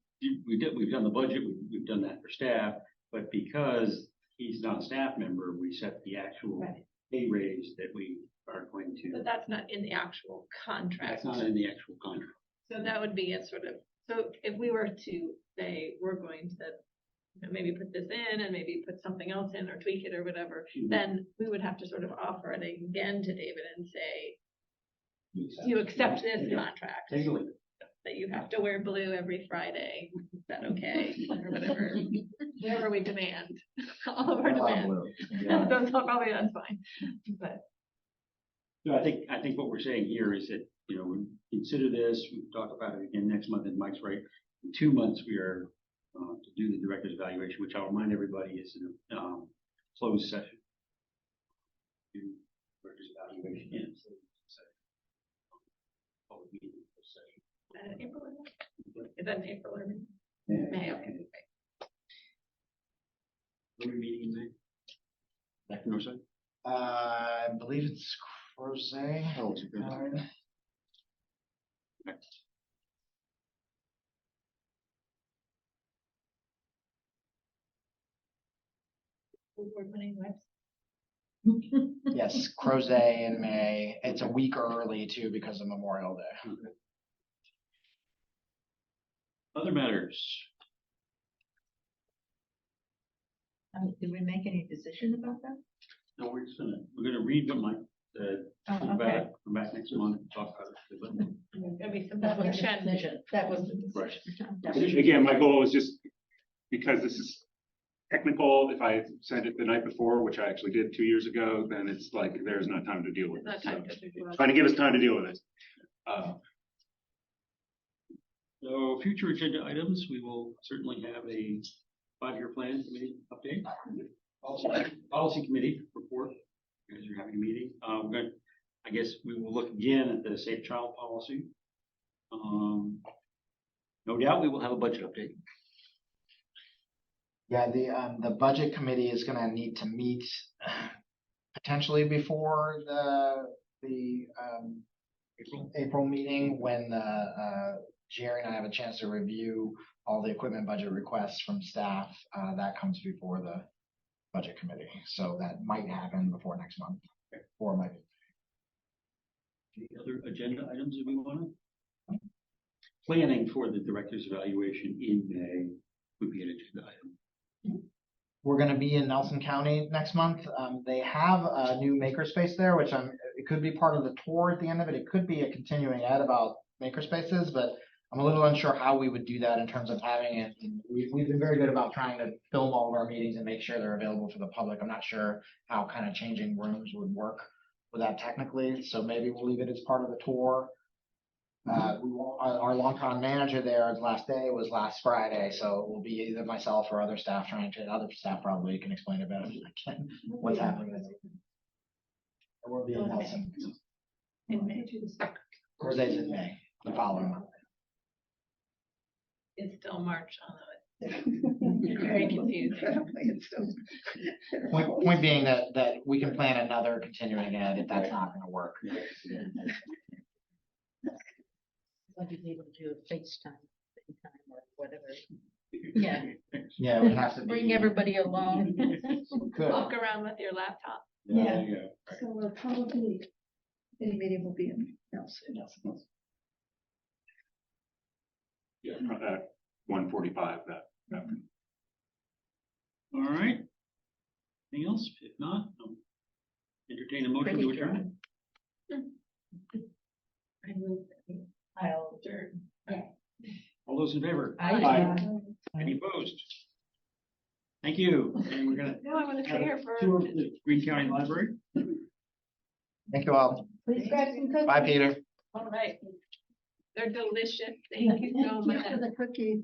we've done the budget, we've done that for staff, but because he's not a staff member, we set the actual pay raise that we are going to. But that's not in the actual contract. That's not in the actual contract. So that would be a sort of, so if we were to say, we're going to maybe put this in and maybe put something else in or tweak it or whatever, then we would have to sort of offer it again to David and say, do you accept this contract? Take a look. That you have to wear blue every Friday, is that okay? Or whatever we demand, all of our demands. That's probably, that's fine, but. So I think what we're saying here is that, we consider this, we talk about it again next month, and Mike's right. In 2 months, we are to do the director's evaluation, which I'll remind everybody is in a closed session. Do director's evaluation in a closed session. Public meeting, closed session. April? Is that in April or May? Yeah. May, okay. When are we meeting in May? Back to Northside? I believe it's Crozet. Oh, it's a good time. Yes, Crozet in May. It's a week early too because of Memorial Day. Other matters? Did we make any decision about that? No, we're gonna read what Mike said. Come back next month and talk about it. There'll be some That was the discussion. decision. That was the Right. decision. Again, my goal is just, because this is technical, if I send it the night before, which I actually did 2 years ago, then it's like, there's not time to deal with Not it. time So, to. trying to give us time to deal with it. So future agenda items, we will certainly have a 5-year plan committee update. Policy committee report. You guys are having a meeting. I guess we will look again at the safe child policy. No doubt we will have a budget update. Yeah, the budget committee is gonna need to meet potentially before the April meeting when Jerry and I have a chance to review all the equipment budget requests from staff. That comes before the budget committee, so that might happen before next month, or might. Any other agenda items that we want to? Planning for the director's evaluation in May would be an agenda item. We're gonna be in Nelson County next month. They have a new makerspace there, which it could be part of the tour at the end of it. It could be a continuing ed about makerspaces, but I'm a little unsure how we would do that in terms of having it. We've been very good about trying to film all of our meetings and make sure they're available for the public. I'm not sure how kind of changing rooms would work with that technically, so maybe we'll leave it as part of the tour. Our longtime manager there's last day was last Friday, so it will be either myself or other staff other staff probably can explain it better than I can, what's happening. We'll be in Nelson. In May. Of course, it's in May, the following month. It's still March, although it's very confused. Point being that we can plan another continuing ed if that's not gonna work. I'd be able to do a FaceTime or whatever. Yeah, Yeah, it would have to be. bring everybody along. Good. Walk around with your laptop. Yeah. So we'll probably, any meeting will be in Nelson. Yeah, 1:45 that. All right. Anything else? If not, I'll entertain a motion to Pretty adjourn. I move. I'll Adjourn. All those in favor? Aye. Any opposed? Thank you. And we're gonna No, I want to stay here for. tour of the Green County Library. Thank you all. Please grab some cookies. Bye, Peter. All right. They're delicious. Thank you so Thank you much. for the cookies.